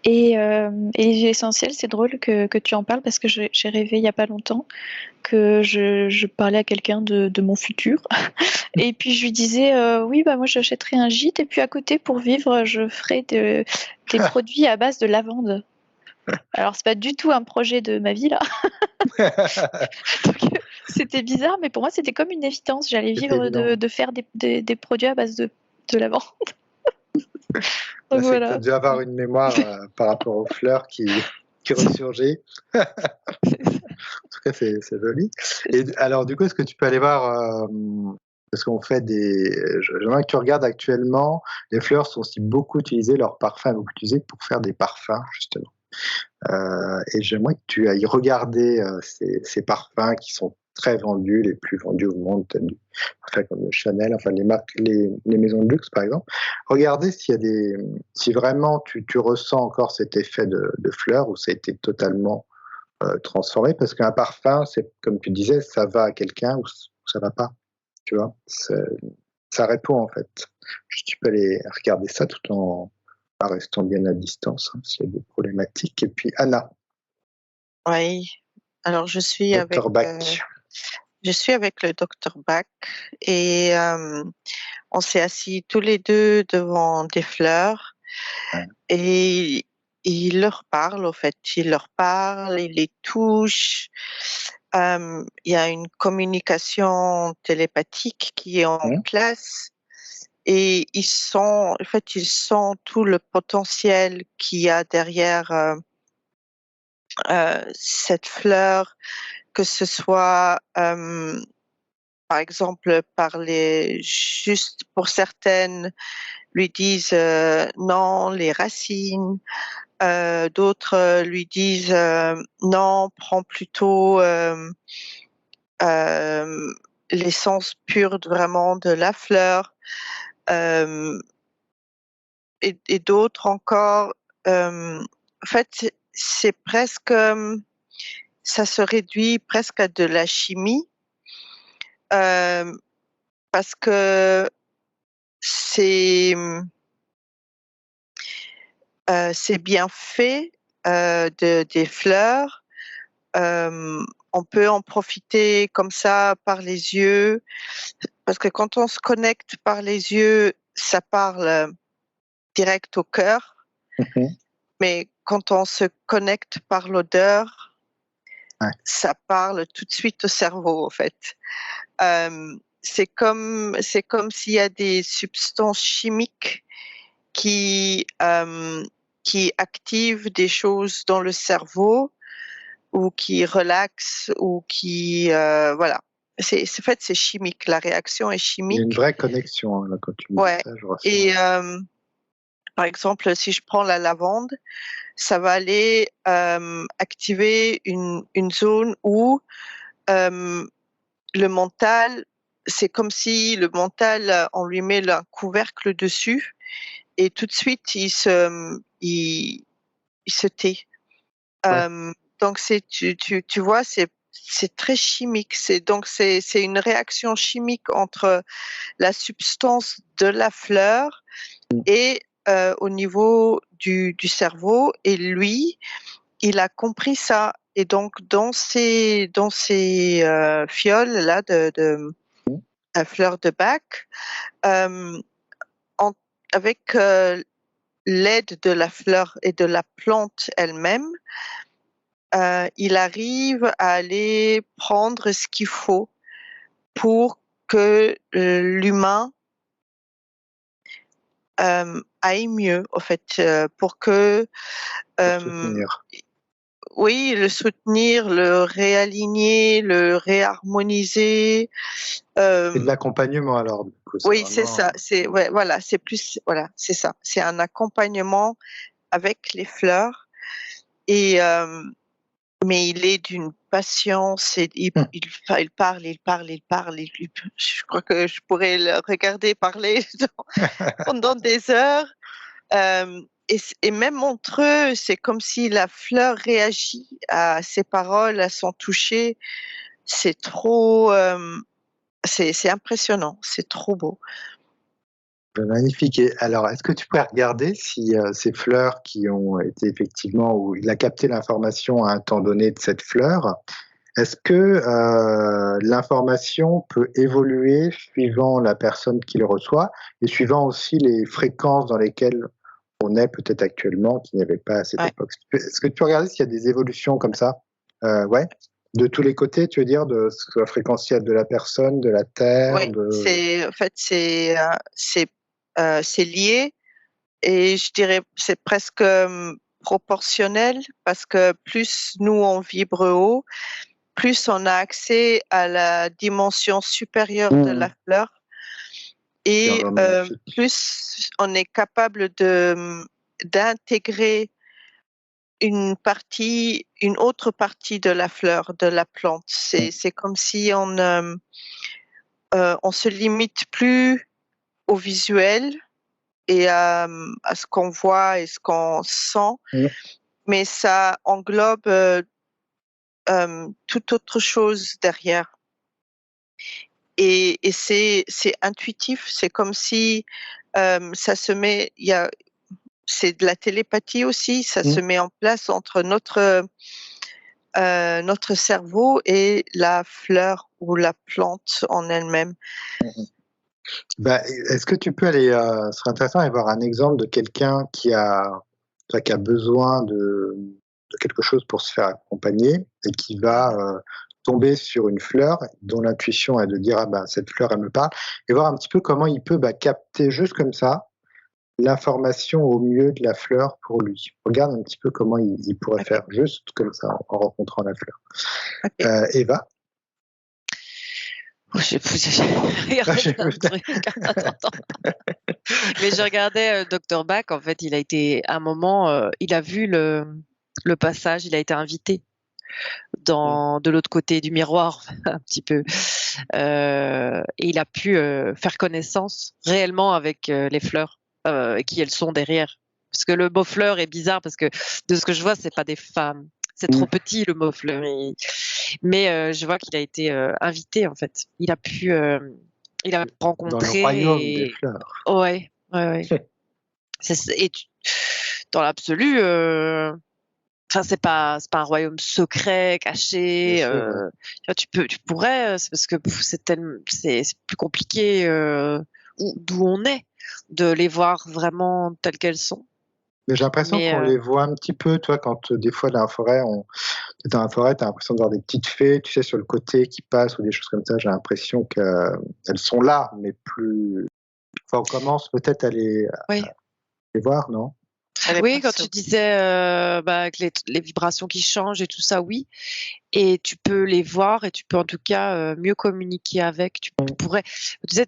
Et les huiles essentielles, c'est drôle que tu en parles, parce que j'ai rêvé il n'y a pas longtemps que je parlais à quelqu'un de mon futur. Et puis je lui disais oui, moi j'achèterais un gîte, et puis à côté, pour vivre, je ferais des produits à base de lavande. Alors c'est pas du tout un projet de ma vie là. Donc c'était bizarre, mais pour moi c'était comme une évidence. J'allais vivre de faire des produits à base de lavande.
Donc voilà. Tu as dû avoir une mémoire par rapport aux fleurs qui ressurgit. En tout cas, c'est joli. Et alors, du coup, est-ce que tu peux aller voir, parce qu'on fait j'aimerais que tu regardes actuellement, les fleurs sont aussi beaucoup utilisées, leurs parfums beaucoup utilisés pour faire des parfums, justement. Et j'aimerais que tu ailles regarder ces parfums qui sont très vendus, les plus vendus au monde, comme Chanel, enfin les maisons de luxe par exemple. Regardez si vraiment tu ressens encore cet effet de fleurs, ou ça a été totalement transformé, parce qu'un parfum, c'est comme tu disais, ça va à quelqu'un ou ça va pas, tu vois. Ça répond en fait. Tu peux aller regarder ça tout en restant bien à distance, s'il y a des problématiques. Et puis Anna.
Oui, alors je suis
Dr. Bach.
Je suis avec le docteur Bach, et on s'est assis tous les deux devant des fleurs, et il leur parle, au fait. Il leur parle, il les touche. Il y a une communication télépathique qui est en place, et ils sentent tout le potentiel qu'il y a derrière cette fleur, que ce soit par exemple juste pour certaines lui disent non, les racines. D'autres lui disent non, prends plutôt l'essence pure vraiment de la fleur. Et d'autres encore, en fait, c'est presque, ça se réduit presque à de la chimie, parce que c'est bien fait des fleurs. On peut en profiter comme ça par les yeux, parce que quand on se connecte par les yeux, ça parle direct au cœur. Mais quand on se connecte par l'odeur, ça parle tout de suite au cerveau, en fait. C'est comme s'il y a des substances chimiques qui activent des choses dans le cerveau ou qui relaxent ou qui voilà. En fait, c'est chimique. La réaction est chimique.
Il y a une vraie connexion là, quand tu me dis ça, je ressens.
Et par exemple, si je prends la lavande, ça va aller activer une zone où le mental, c'est comme si le mental, on lui met un couvercle dessus et tout de suite il se tait. Donc tu vois, c'est très chimique. C'est une réaction chimique entre la substance de la fleur et au niveau du cerveau. Et lui, il a compris ça. Et donc dans ces fioles là de fleurs de bac, avec l'aide de la fleur et de la plante elle-même, il arrive à aller prendre ce qu'il faut pour que l'humain aille mieux, en fait, pour que oui, le soutenir, le réaligner, le réharmoniser.
C'est de l'accompagnement alors. Du coup,
oui, c'est ça. C'est voilà, c'est plus voilà, c'est ça. C'est un accompagnement avec les fleurs et mais il est d'une patience et il parle. Je crois que je pourrais le regarder parler pendant des heures. Et même entre eux, c'est comme si la fleur réagit à ses paroles, à son toucher. C'est trop, c'est impressionnant, c'est trop beau.
Magnifique. Et alors, est-ce que tu pourrais regarder si ces fleurs qui ont été effectivement, où il a capté l'information à un temps donné de cette fleur, est-ce que l'information peut évoluer suivant la personne qui le reçoit et suivant aussi les fréquences dans lesquelles on est peut-être actuellement, qu'il n'y avait pas à cette époque? Est-ce que tu peux regarder s'il y a des évolutions comme ça? Ouais. De tous les côtés, tu veux dire, de ce soit fréquentiel de la personne, de la Terre?
Oui, en fait, c'est lié et je dirais c'est presque proportionnel parce que plus nous on vibre haut, plus on a accès à la dimension supérieure de la fleur et plus on est capable d'intégrer une autre partie de la fleur, de la plante. C'est comme si on se limite plus au visuel et à ce qu'on voit et ce qu'on sent, mais ça englobe toute autre chose derrière. Et c'est intuitif, c'est comme si ça se met, c'est de la télépathie aussi, ça se met en place entre notre cerveau et la fleur ou la plante en elle-même.
Est-ce que tu peux aller, ce serait intéressant d'avoir un exemple de quelqu'un qui a besoin de quelque chose pour se faire accompagner et qui va tomber sur une fleur dont l'intuition est de dire cette fleur elle me parle, et voir un petit peu comment il peut capter juste comme ça l'information au mieux de la fleur pour lui. Regarde un petit peu comment il pourrait faire juste comme ça en rencontrant la fleur. Eva?
J'ai regardé un truc. Attends. Mais je regardais Dr Bach, en fait, il a été, à un moment, il a vu le passage, il a été invité de l'autre côté du miroir, un petit peu. Et il a pu faire connaissance réellement avec les fleurs, qui elles sont derrière. Parce que le mot fleur est bizarre, parce que de ce que je vois, c'est pas des femmes. C'est trop petit, le mot fleur. Mais je vois qu'il a été invité, en fait. Il a pu rencontrer.
Dans le royaume des fleurs.
Ouais. Et dans l'absolu, enfin, c'est pas un royaume secret, caché. Tu pourrais, c'est parce que c'est plus compliqué d'où on est, de les voir vraiment telles qu'elles sont.
Mais j'ai l'impression qu'on les voit un petit peu, toi, quand des fois dans la forêt, t'as l'impression de voir des petites fées, tu sais, sur le côté qui passent ou des choses comme ça. J'ai l'impression qu'elles sont là, mais plus. Enfin, on commence peut-être à les voir, non?
Oui, quand tu disais avec les vibrations qui changent et tout ça, oui. Et tu peux les voir et tu peux en tout cas mieux communiquer avec. Tu pourrais,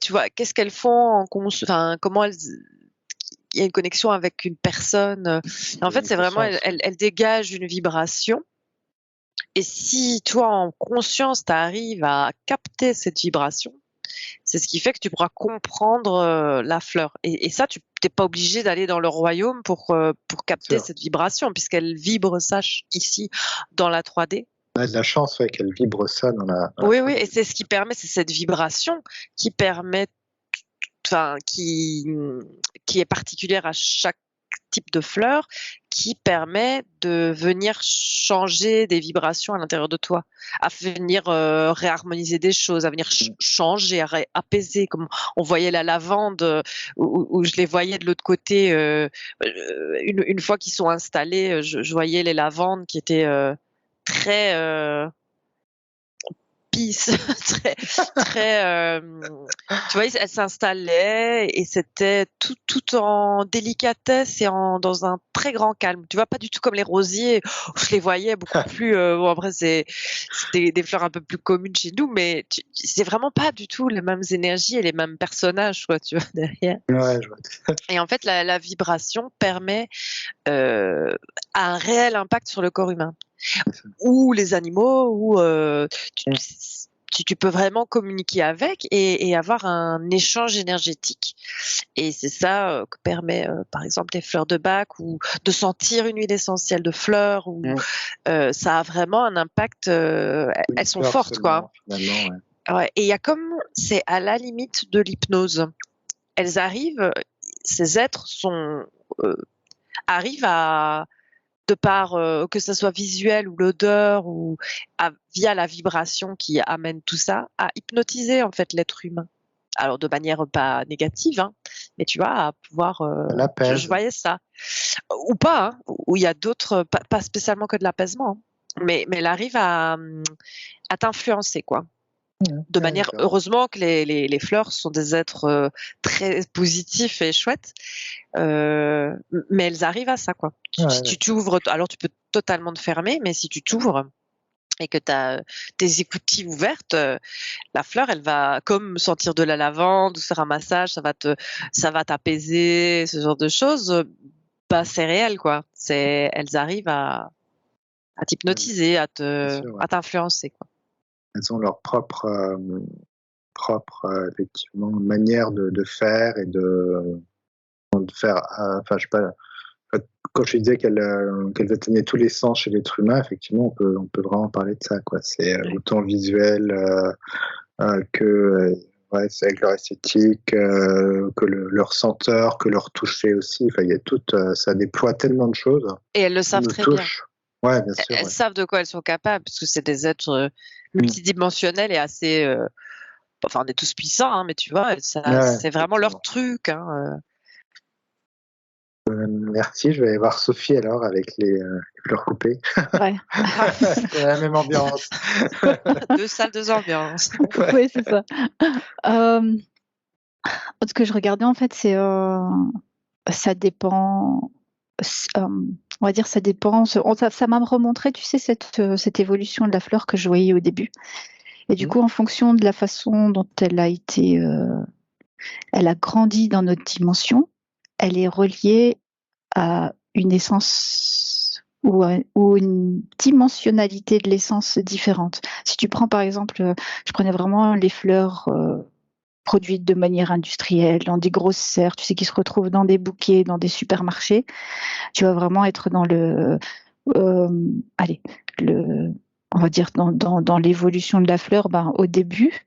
tu vois, qu'est-ce qu'elles font comment elles. Il y a une connexion avec une personne. En fait, c'est vraiment, elle dégage une vibration. Et si toi, en conscience, tu arrives à capter cette vibration, c'est ce qui fait que tu pourras comprendre la fleur. Et ça, tu n'es pas obligé d'aller dans le royaume pour capter cette vibration, puisqu'elle vibre ça ici, dans la 3D.
On a de la chance qu'elle vibre ça dans la.
Oui, et c'est ce qui permet, c'est cette vibration qui permet, qui est particulière à chaque type de fleur, qui permet de venir changer des vibrations à l'intérieur de toi, à venir réharmoniser des choses, à venir changer, à apaiser, comme on voyait la lavande, où je les voyais de l'autre côté, une fois qu'ils sont installés, je voyais les lavandes qui étaient très très tu vois, elle s'installait et c'était tout en délicatesse et dans un très grand calme, tu vois, pas du tout comme les rosiers où je les voyais beaucoup plus après c'est des fleurs un peu plus communes chez nous, mais c'est vraiment pas du tout les mêmes énergies et les mêmes personnages, quoi, tu vois, derrière.
Ouais, je vois.
Et en fait la vibration permet un réel impact sur le corps humain ou les animaux, ou tu peux vraiment communiquer avec et avoir un échange énergétique. Et c'est ça que permet, par exemple, les fleurs de Bach, ou de sentir une huile essentielle de fleurs. Ou ça a vraiment un impact. Elles sont fortes, quoi. Ouais. Et il y a c'est à la limite de l'hypnose. Elles arrivent, ces êtres arrivent à, de par que ce soit visuel ou l'odeur, ou via la vibration qui amène tout ça, à hypnotiser en fait l'être humain. Alors de manière pas négative, hein, mais tu vois, à pouvoir. Je voyais ça, ou pas, hein, où il y a d'autres, pas spécialement que de l'apaisement, hein, mais elle arrive à t'influencer, quoi. De manière, heureusement que les fleurs sont des êtres très positifs et chouettes, mais elles arrivent à ça, quoi. Si tu t'ouvres, alors tu peux totalement te fermer, mais si tu t'ouvres et que tu as tes écoutilles ouvertes, la fleur, elle va comme sentir de la lavande ou faire un massage, ça va t'apaiser, ce genre de choses. Bah, c'est réel, quoi. Elles arrivent à t'hypnotiser, à t'influencer, quoi.
Elles ont leur propre effectivement manière de faire et de faire. Enfin, je sais pas. Quand je disais qu'elles atteignaient tous les sens chez l'être humain, effectivement, on peut vraiment parler de ça, quoi. C'est autant visuel que c'est avec leur esthétique, que leur senteur, que leur toucher aussi. Enfin, il y a ça déploie tellement de choses.
Et elles le savent très bien.
Ouais, bien sûr.
Elles savent de quoi elles sont capables, parce que c'est des êtres multidimensionnels et assez. Enfin, on est tous puissants, hein, mais tu vois, c'est vraiment leur truc. Hein.
Merci, je vais aller voir Sophie alors avec les fleurs coupées.
Ouais.
C'est la même ambiance.
2 salles, 2 ambiances.
Oui, c'est ça. Ce que je regardais en fait, c'est ça dépend. On va dire ça dépend. Ça m'a remontré, tu sais, cette évolution de la fleur que je voyais au début. Et du coup, en fonction de la façon dont elle a été elle a grandi dans notre dimension, elle est reliée à une essence ou une dimensionnalité de l'essence différente. Si tu prends par exemple, je prenais vraiment les fleurs produites de manière industrielle, dans des grosses serres, tu sais, qui se retrouvent dans des bouquets, dans des supermarchés, tu vas vraiment être dans on va dire dans l'évolution de la fleur, au début.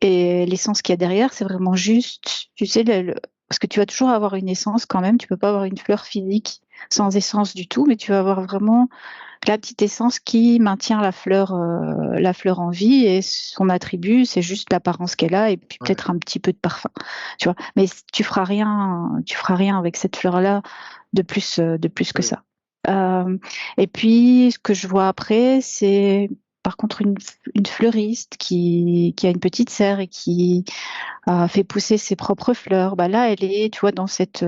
Et l'essence qu'il y a derrière, c'est vraiment juste, tu sais, parce que tu vas toujours avoir une essence quand même, tu peux pas avoir une fleur physique sans essence du tout, mais tu vas avoir vraiment la petite essence qui maintient la fleur en vie, et son attribut, c'est juste l'apparence qu'elle a et puis peut-être un petit peu de parfum, tu vois. Mais tu feras rien avec cette fleur-là de plus que ça. Et puis, ce que je vois après, c'est par contre une fleuriste qui a une petite serre et qui a fait pousser ses propres fleurs. Là, elle est, tu vois, dans cette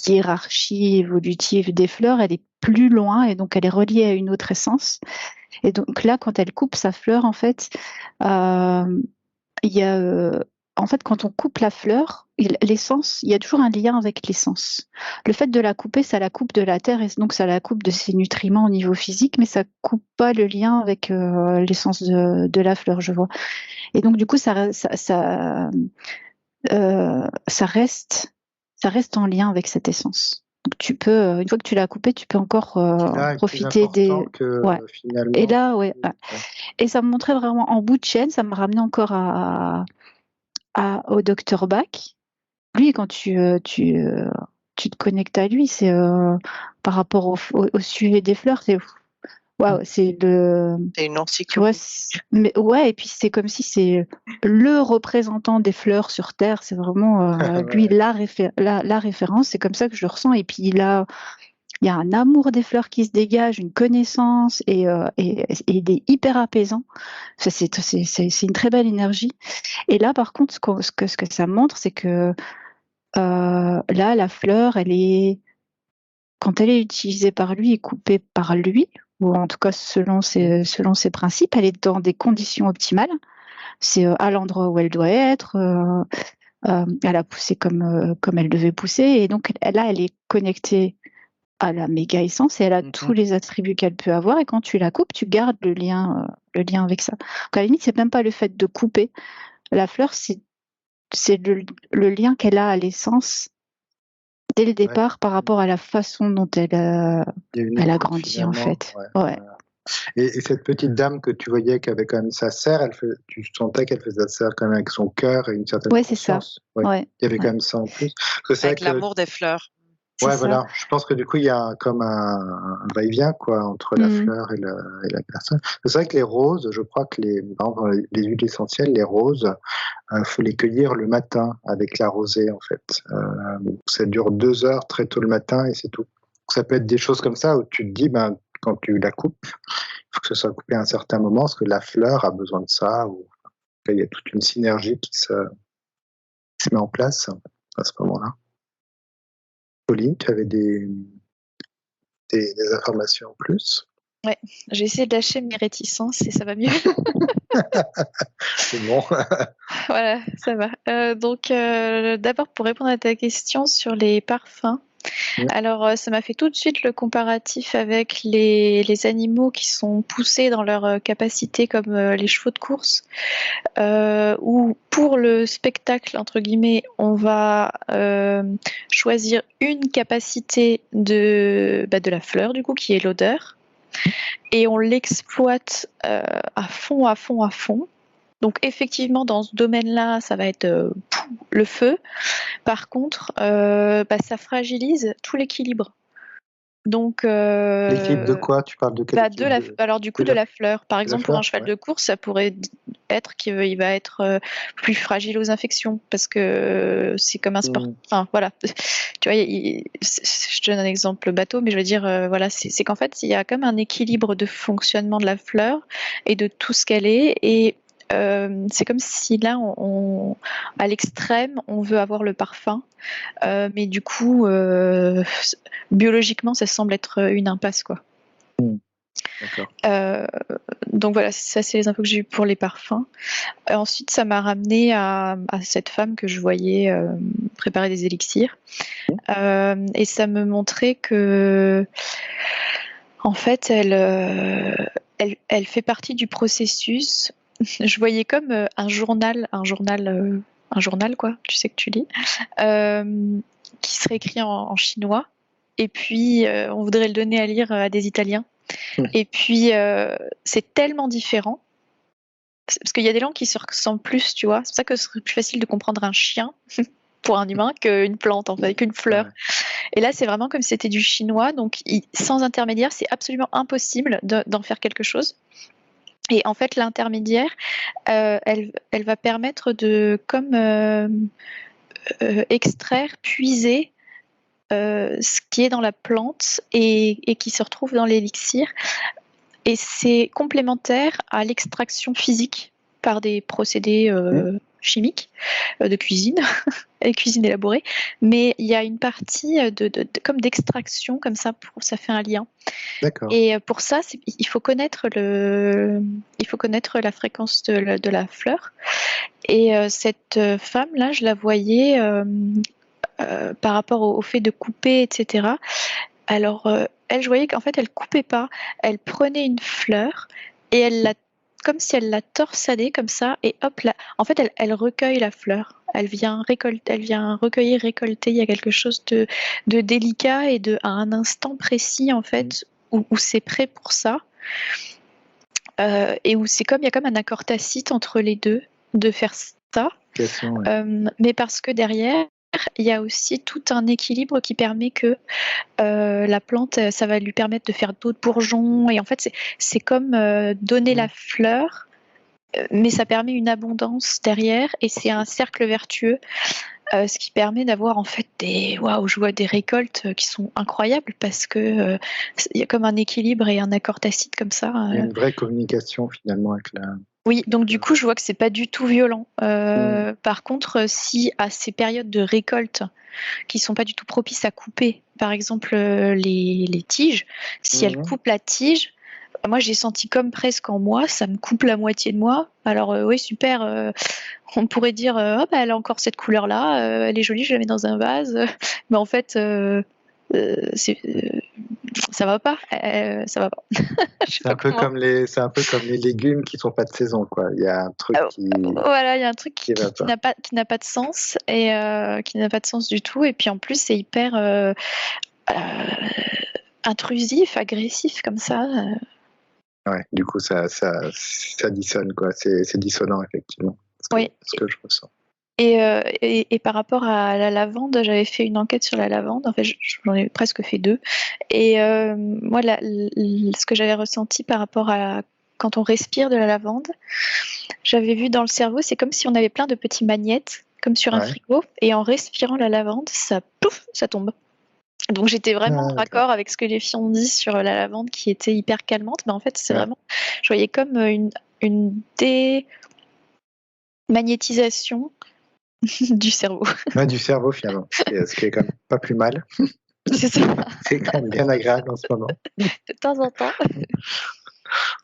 hiérarchie évolutive des fleurs, elle est plus loin et donc elle est reliée à une autre essence. Et donc là, quand elle coupe sa fleur, en fait, il y a en fait, quand on coupe la fleur, l'essence, il y a toujours un lien avec l'essence. Le fait de la couper, ça la coupe de la terre et donc ça la coupe de ses nutriments au niveau physique, mais ça coupe pas le lien avec l'essence de la fleur, je vois. Et donc du coup, ça reste en lien avec cette essence. Donc tu peux, une fois que tu l'as coupée, tu peux encore profiter des. Ouais.
Finalement.
Et là, Et ça me montrait vraiment en bout de chaîne, ça me ramenait encore au Dr Bach. Lui, quand tu te connectes à lui, c'est par rapport au sujet des fleurs, c'est c'est
une encyclopédie.
Mais ouais, et puis c'est comme si c'est le représentant des fleurs sur Terre. C'est vraiment lui la référence. C'est comme ça que je le ressens. Et puis il y a un amour des fleurs qui se dégage, une connaissance et il est hyper apaisant. C'est une très belle énergie. Et là, par contre, ce que ça montre, c'est que là, la fleur, quand elle est utilisée par lui et coupée par lui, ou en tout cas selon ses principes, elle est dans des conditions optimales. C'est à l'endroit où elle doit être. Elle a poussé comme elle devait pousser. Et donc là, elle est connectée à la méga essence et elle a tous les attributs qu'elle peut avoir. Et quand tu la coupes, tu gardes le lien avec ça. Donc à la limite, c'est même pas le fait de couper la fleur, c'est le lien qu'elle a à l'essence dès le départ par rapport à la façon dont elle a grandi en fait. Ouais.
Et cette petite dame que tu voyais qui avait quand même sa serre, tu sentais qu'elle faisait sa serre quand même avec son cœur et une certaine conscience.
C'est ça.
Il y avait quand même ça en plus.
Avec l'amour des fleurs.
Ouais, voilà. Je pense que du coup, il y a comme un va-et-vient entre la fleur et la personne. C'est vrai que les roses, je crois que par exemple, les huiles essentielles, les roses, faut les cueillir le matin avec la rosée en fait. Ça dure 2 heures très tôt le matin et c'est tout. Donc, ça peut être des choses comme ça où tu te dis, quand tu la coupes, il faut que ce soit coupé à un certain moment parce que la fleur a besoin de ça. Ou il y a toute une synergie qui se met en place à ce moment-là. Pauline, tu avais des informations en plus?
Ouais, j'ai essayé de lâcher mes réticences et ça va mieux.
C'est bon.
Voilà, ça va. Donc, d'abord, pour répondre à ta question sur les parfums, alors ça m'a fait tout de suite le comparatif avec les animaux qui sont poussés dans leur capacité, comme les chevaux de course, où pour le spectacle, entre guillemets, on va choisir une capacité de la fleur, du coup, qui est l'odeur, et on l'exploite à fond. Donc effectivement, dans ce domaine-là, ça va être le feu. Par contre, ça fragilise tout l'équilibre. Donc,
l'équilibre de quoi? Tu parles de quel équilibre?
Alors du coup, de la fleur. Par exemple, pour un cheval de course, ça pourrait être qu'il va être plus fragile aux infections parce que c'est comme un sport. Enfin, voilà. Tu vois, je te donne un exemple bateau, mais je veux dire, voilà, c'est qu'en fait, il y a comme un équilibre de fonctionnement de la fleur et de tout ce qu'elle est. Et c'est comme si là, à l'extrême, on veut avoir le parfum, mais du coup, biologiquement, ça semble être une impasse, quoi.
D'accord.
Donc voilà, ça c'est les infos que j'ai eues pour les parfums. Ensuite, ça m'a ramené à cette femme que je voyais préparer des élixirs. Et ça me montrait que, en fait, elle fait partie du processus. Je voyais comme un journal quoi, tu sais que tu lis, qui serait écrit en chinois. Et puis, on voudrait le donner à lire à des Italiens. Et puis, c'est tellement différent. Parce qu'il y a des langues qui se ressemblent plus, tu vois. C'est pour ça que ce serait plus facile de comprendre un chien pour un humain qu'une plante, en fait, qu'une fleur. Ouais. Et là, c'est vraiment comme si c'était du chinois. Donc, sans intermédiaire, c'est absolument impossible d'en faire quelque chose. Et en fait, l'intermédiaire, elle va permettre de extraire, puiser ce qui est dans la plante et qui se retrouve dans l'élixir. Et c'est complémentaire à l'extraction physique par des procédés chimiques de cuisine, et cuisine élaborée. Mais il y a une partie comme d'extraction, comme ça fait un lien.
D'accord.
Et pour ça, il faut connaître la fréquence de la fleur. Et cette femme-là, je la voyais par rapport au fait de couper, etc. Alors, elle, je voyais qu'en fait, elle coupait pas. Elle prenait une fleur et comme si elle la torsadait comme ça, et hop là. En fait, elle recueille la fleur. Elle vient recueillir, récolter. Il y a quelque chose de délicat et à un instant précis, en fait, où c'est prêt pour ça. Et où il y a comme un accord tacite entre les deux de faire ça. Mais parce que derrière, il y a aussi tout un équilibre qui permet que la plante, ça va lui permettre de faire d'autres bourgeons. Et en fait, c'est comme donner la fleur, mais ça permet une abondance derrière. Et c'est un cercle vertueux, ce qui permet d'avoir en fait je vois des récoltes qui sont incroyables parce que il y a comme un équilibre et un accord tacite comme ça.
Il y a une vraie communication finalement avec la...
Oui, donc du coup, je vois que c'est pas du tout violent. Par contre, si à ces périodes de récolte qui sont pas du tout propices à couper, par exemple les tiges, si elle coupe la tige, moi j'ai senti comme presque en moi, ça me coupe la moitié de moi. Alors oui, super, on pourrait dire, elle a encore cette couleur-là, elle est jolie, je la mets dans un vase. Mais en fait, ça va pas, ça va pas.
C'est un peu comme les légumes qui sont pas de saison, quoi. Il y a un truc
voilà, il y a un truc qui n'a pas de sens et qui n'a pas de sens du tout. Et puis en plus, c'est hyper intrusif, agressif comme ça.
Ouais, du coup, ça dissonne, quoi. C'est dissonant, effectivement.
Oui.
Ce que je ressens.
Et par rapport à la lavande, j'avais fait une enquête sur la lavande. En fait, j'en ai presque fait 2. Et moi, ce que j'avais ressenti par rapport à quand on respire de la lavande, j'avais vu dans le cerveau, c'est comme si on avait plein de petits magnettes, comme sur un frigo. Et en respirant la lavande, ça tombe. Donc j'étais vraiment d'accord avec ce que les filles ont dit sur la lavande qui était hyper calmante. Mais en fait, c'est vraiment, je voyais comme une démagnétisation du cerveau.
Ouais, du cerveau finalement, ce qui est quand même pas plus mal.
C'est ça.
C'est quand même bien agréable en ce moment.
De temps en temps.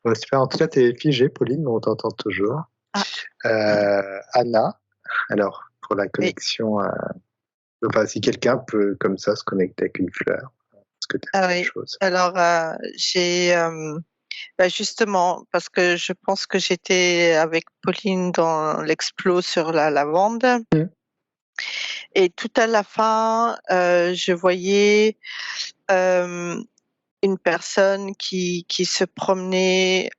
Bon, super, en tout cas, t'es figée, Pauline, mais on t'entend toujours. Anna, alors, pour la connexion, si quelqu'un peut comme ça se connecter avec une fleur, est-ce que tu as quelque chose?
Alors, j'ai... justement, parce que je pense que j'étais avec Pauline dans l'explo sur la lavande. Et tout à la fin, je voyais une personne qui se promenait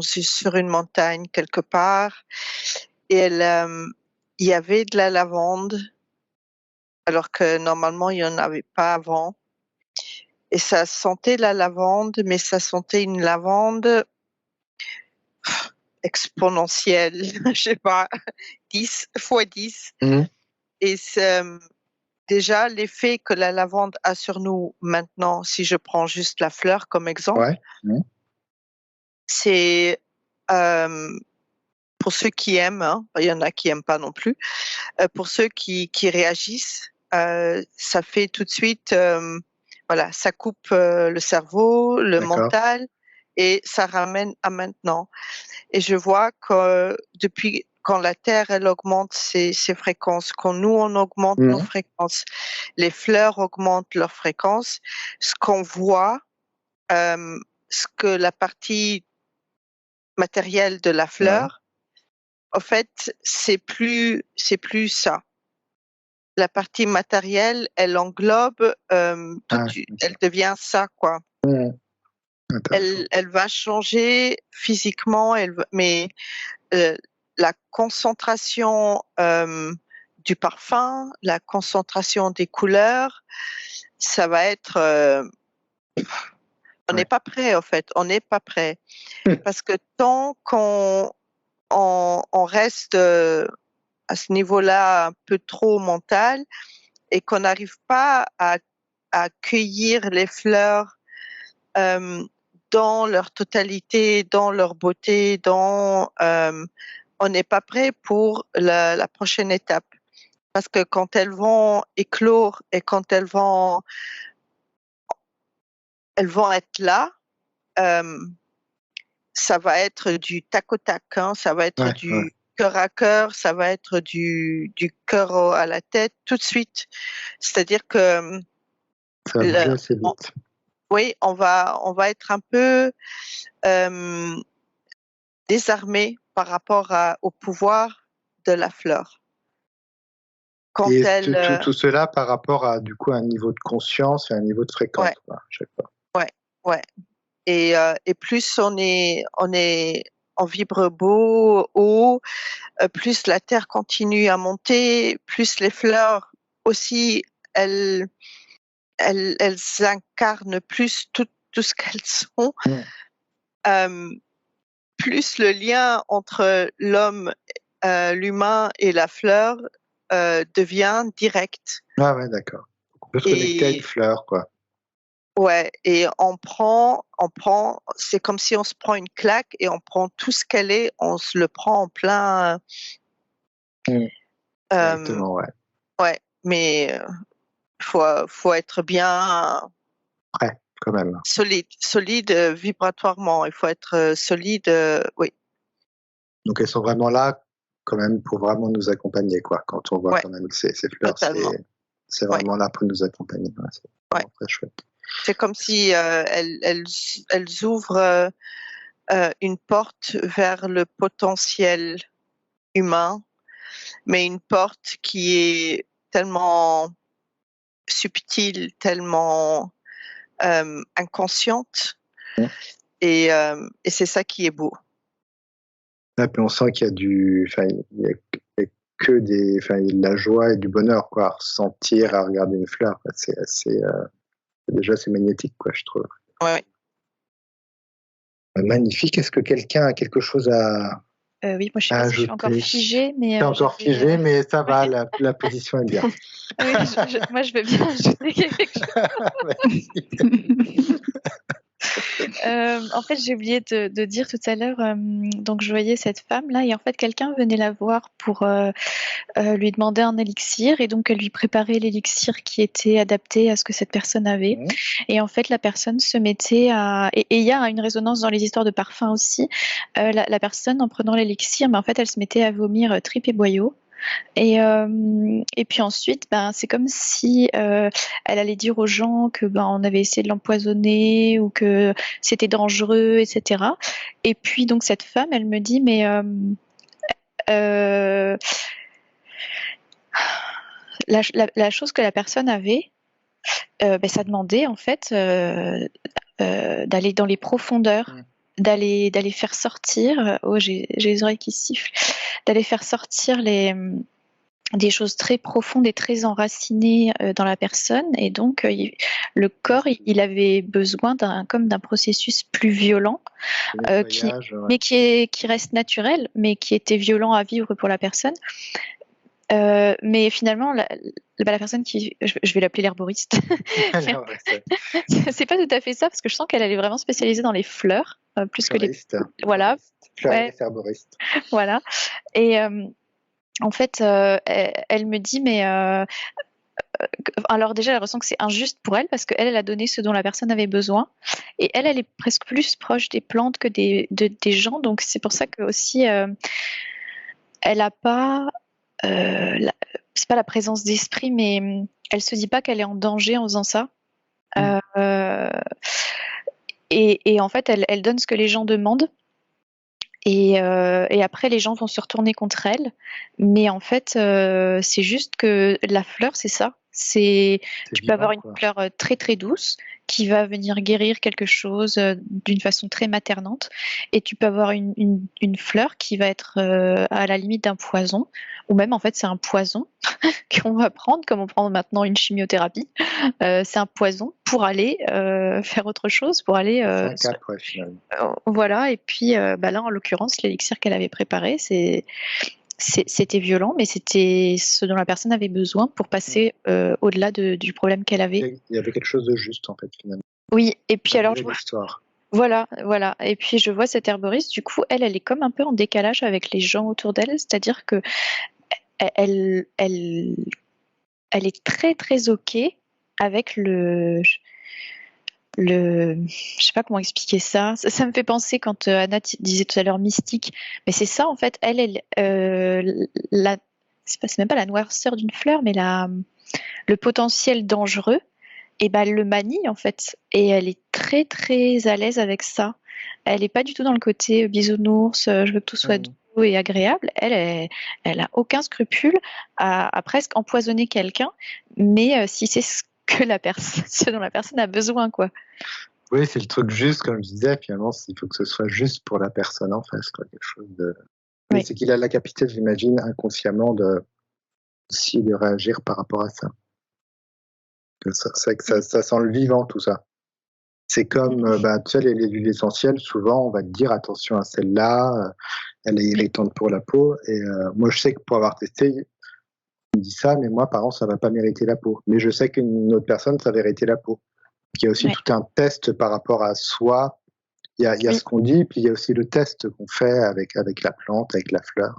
sur une montagne quelque part. Et il y avait de la lavande, alors que normalement, il n'y en avait pas avant. Et ça sentait la lavande, mais ça sentait une lavande exponentielle, je sais pas, 10 fois 10. Et déjà, l'effet que la lavande a sur nous maintenant, si je prends juste la fleur comme exemple, c'est pour ceux qui aiment, il y en a qui n'aiment pas non plus, pour ceux qui réagissent, ça fait tout de suite Voilà, ça coupe le cerveau, le
D'accord.
mental, et ça ramène à maintenant. Et je vois que depuis quand la Terre elle augmente ses fréquences, quand nous on augmente nos fréquences, les fleurs augmentent leurs fréquences, ce qu'on voit, ce que la partie matérielle de la fleur, en fait, c'est plus ça. La partie matérielle, elle englobe elle devient ça, quoi. Elle va changer physiquement, mais la concentration du parfum, la concentration des couleurs, ça va être. On n'est pas prêt, en fait. On n'est pas prêt. Parce que tant qu'on reste à ce niveau-là un peu trop mental et qu'on n'arrive pas à cueillir les fleurs dans leur totalité, dans leur beauté, on n'est pas prêt pour la prochaine étape. Parce que quand elles vont éclore et quand elles vont être là, ça va être du tac au tac, hein, ça va être du cœur à cœur, ça va être du cœur à la tête tout de suite. C'est-à-dire que
ça va bouger assez vite.
Oui, on va être un peu désarmé par rapport au pouvoir de la fleur.
Quand tout cela par rapport à du coup un niveau de conscience et un niveau de fréquence, quoi, chaque fois.
Ouais. Et plus on vibre beau, haut, plus la Terre continue à monter, plus les fleurs aussi, elles incarnent plus tout ce qu'elles sont. Plus le lien entre l'homme, l'humain et la fleur devient direct.
Ah ouais, d'accord. On peut se connecter à une fleur, quoi.
Ouais, et on prend, c'est comme si on se prend une claque et on prend tout ce qu'elle est, on se le prend en plein.
Exactement, ouais.
Ouais, mais faut être bien.
Prêt, quand même.
Solide vibratoirement. Il faut être solide, oui.
Donc elles sont vraiment là, quand même, pour vraiment nous accompagner, quoi. Quand on voit quand même ces fleurs, c'est vraiment là pour nous accompagner. C'est vraiment très chouette.
C'est comme si elles ouvrent une porte vers le potentiel humain, mais une porte qui est tellement subtile, tellement inconsciente, et c'est ça qui est beau.
Là, puis on sent qu'il y a il y a que de la joie et du bonheur, quoi, à ressentir, à regarder une fleur. C'est assez, déjà c'est magnétique, quoi, je trouve.
Ouais.
Magnifique. Est-ce que quelqu'un a quelque chose à
oui, moi je sais pas si je suis encore figée, mais.
T'es encore figée, mais ça va, la position est bien.
Oui, moi je veux bien ajouter quelque chose. En fait, j'ai oublié de dire tout à l'heure, donc je voyais cette femme-là, et en fait, quelqu'un venait la voir pour lui demander un élixir, et donc elle lui préparait l'élixir qui était adapté à ce que cette personne avait. Et en fait, la personne se mettait à... Et il y a une résonance dans les histoires de parfums aussi. La personne, en prenant l'élixir, mais en fait, elle se mettait à vomir tripes et boyaux. Et puis ensuite, c'est comme si elle allait dire aux gens que on avait essayé de l'empoisonner ou que c'était dangereux, etc. Et puis donc cette femme, elle me dit mais la chose que la personne avait, ça demandait en fait d'aller dans les profondeurs. D'aller faire sortir, j'ai les oreilles qui sifflent, d'aller faire sortir des choses très profondes et très enracinées dans la personne, et donc le corps il avait besoin d'un processus plus violent, qui reste naturel, mais qui était violent à vivre pour la personne. Mais finalement, la personne je vais l'appeler l'herboriste. C'est pas tout à fait ça, parce que je sens qu'elle est vraiment spécialisée dans les fleurs, plus que les. Voilà.
Fleuriste, herboriste.
Voilà. Et en fait, elle me dit, mais Alors déjà, elle ressent que c'est injuste pour elle parce qu'elle a donné ce dont la personne avait besoin. Et elle est presque plus proche des plantes que des gens. Donc c'est pour ça que aussi, elle n'a pas, c'est pas la présence d'esprit, mais elle se dit pas qu'elle est en danger en faisant ça. Et en fait, elle donne ce que les gens demandent. Et après, les gens vont se retourner contre elle. Mais en fait, c'est juste que la fleur, c'est ça. Tu peux avoir une fleur très très douce qui va venir guérir quelque chose d'une façon très maternante, et tu peux avoir une fleur qui va être à la limite d'un poison, ou même en fait c'est un poison qu'on va prendre comme on prend maintenant une chimiothérapie. C'est un poison pour aller faire autre chose, pour aller
c'est un cap, finalement.
Voilà. Et puis là en l'occurrence l'élixir qu'elle avait préparé, c'était violent, mais c'était ce dont la personne avait besoin pour passer au-delà du problème qu'elle avait.
Il y avait quelque chose de juste, en fait, finalement.
Oui, et puis alors, voilà. Et puis je vois cette herboriste, du coup, elle est comme un peu en décalage avec les gens autour d'elle, c'est-à-dire que elle est très très ok avec je sais pas comment expliquer ça. Ça me fait penser quand Anna disait tout à l'heure mystique, mais c'est ça en fait. C'est même pas la noirceur d'une fleur, mais le potentiel dangereux, et elle le manie en fait, et elle est très très à l'aise avec ça. Elle est pas du tout dans le côté bisounours, je veux que tout soit doux et agréable. Elle a aucun scrupule à presque empoisonner quelqu'un, mais si c'est ce dont la personne a besoin, quoi.
Oui, c'est le truc juste, comme je disais, finalement, il faut que ce soit juste pour la personne en face, quoi, quelque chose de... Oui. C'est qu'il a la capacité, j'imagine, inconsciemment de réagir par rapport à ça. C'est que ça sent le vivant, tout ça. C'est comme, tu sais, les huiles essentielles, souvent, on va te dire, attention à celle-là, elle est irritante pour la peau, et moi, je sais que pour avoir testé, me dit ça, mais moi, par exemple, ça va pas mériter la peau. Mais je sais qu'une autre personne, ça va mériter la peau. Il y a aussi tout un test par rapport à soi. Il y a ce qu'on dit, puis il y a aussi le test qu'on fait avec la plante, avec la fleur,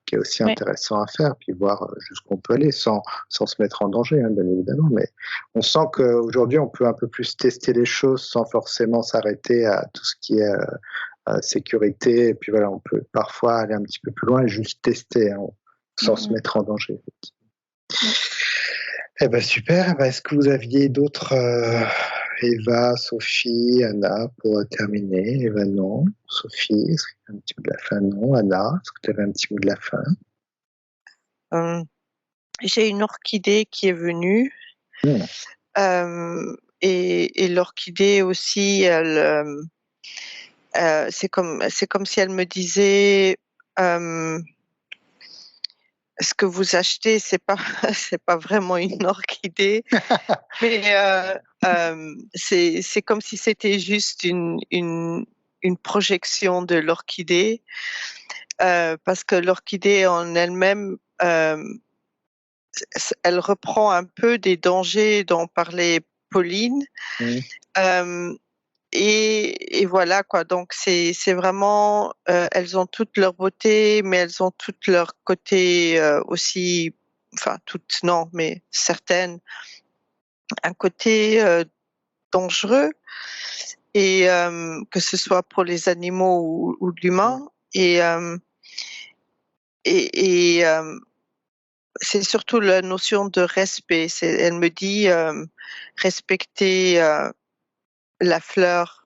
qui est aussi intéressant à faire, puis voir jusqu'où on peut aller sans se mettre en danger, hein, bien évidemment. Mais on sent qu'aujourd'hui, on peut un peu plus tester les choses sans forcément s'arrêter à tout ce qui est sécurité. Et puis voilà, on peut parfois aller un petit peu plus loin et juste tester, hein, sans se mettre en danger. Eh ben super. Est-ce que vous aviez d'autres, Eva, Sophie, Anna, pour terminer? Eva, non. Sophie, est-ce qu'il y a un petit mot de la fin? Non. Anna, est-ce que tu avais un petit mot de la fin?
J'ai une orchidée qui est venue. Et l'orchidée aussi, c'est comme si elle me disait... ce que vous achetez, c'est pas vraiment une orchidée, mais c'est comme si c'était juste une projection de l'orchidée, parce que l'orchidée en elle-même, elle reprend un peu des dangers dont parlait Pauline. Et voilà quoi, donc c'est vraiment, elles ont toutes leur beauté, mais elles ont toutes leur côté aussi, enfin toutes non, mais certaines, un côté dangereux, et que ce soit pour les animaux ou l'humain, et c'est surtout la notion de respect. Elle me dit respecter la fleur,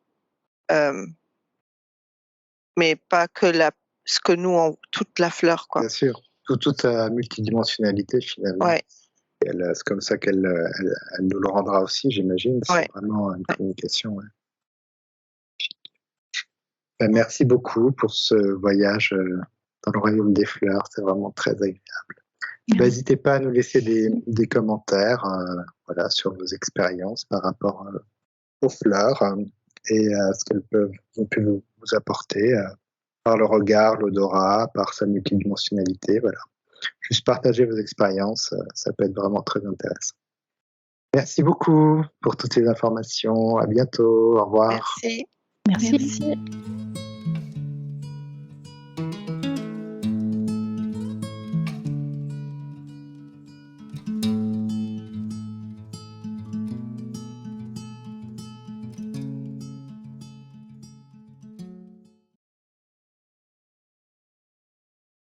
mais pas que ce que nous, toute la fleur, quoi.
Bien sûr, toute sa multidimensionnalité finalement.
Ouais.
C'est comme ça qu'elle nous le rendra aussi, j'imagine. C'est vraiment une communication. Ouais. Merci beaucoup pour ce voyage dans le royaume des fleurs. C'est vraiment très agréable. N'hésitez pas à nous laisser des commentaires sur vos expériences par rapport aux fleurs et à ce qu'elles ont pu vous apporter par le regard, l'odorat, par sa multidimensionnalité. Voilà. Juste partager vos expériences, ça peut être vraiment très intéressant. Merci beaucoup pour toutes ces informations. À bientôt. Au revoir.
Merci.
Merci.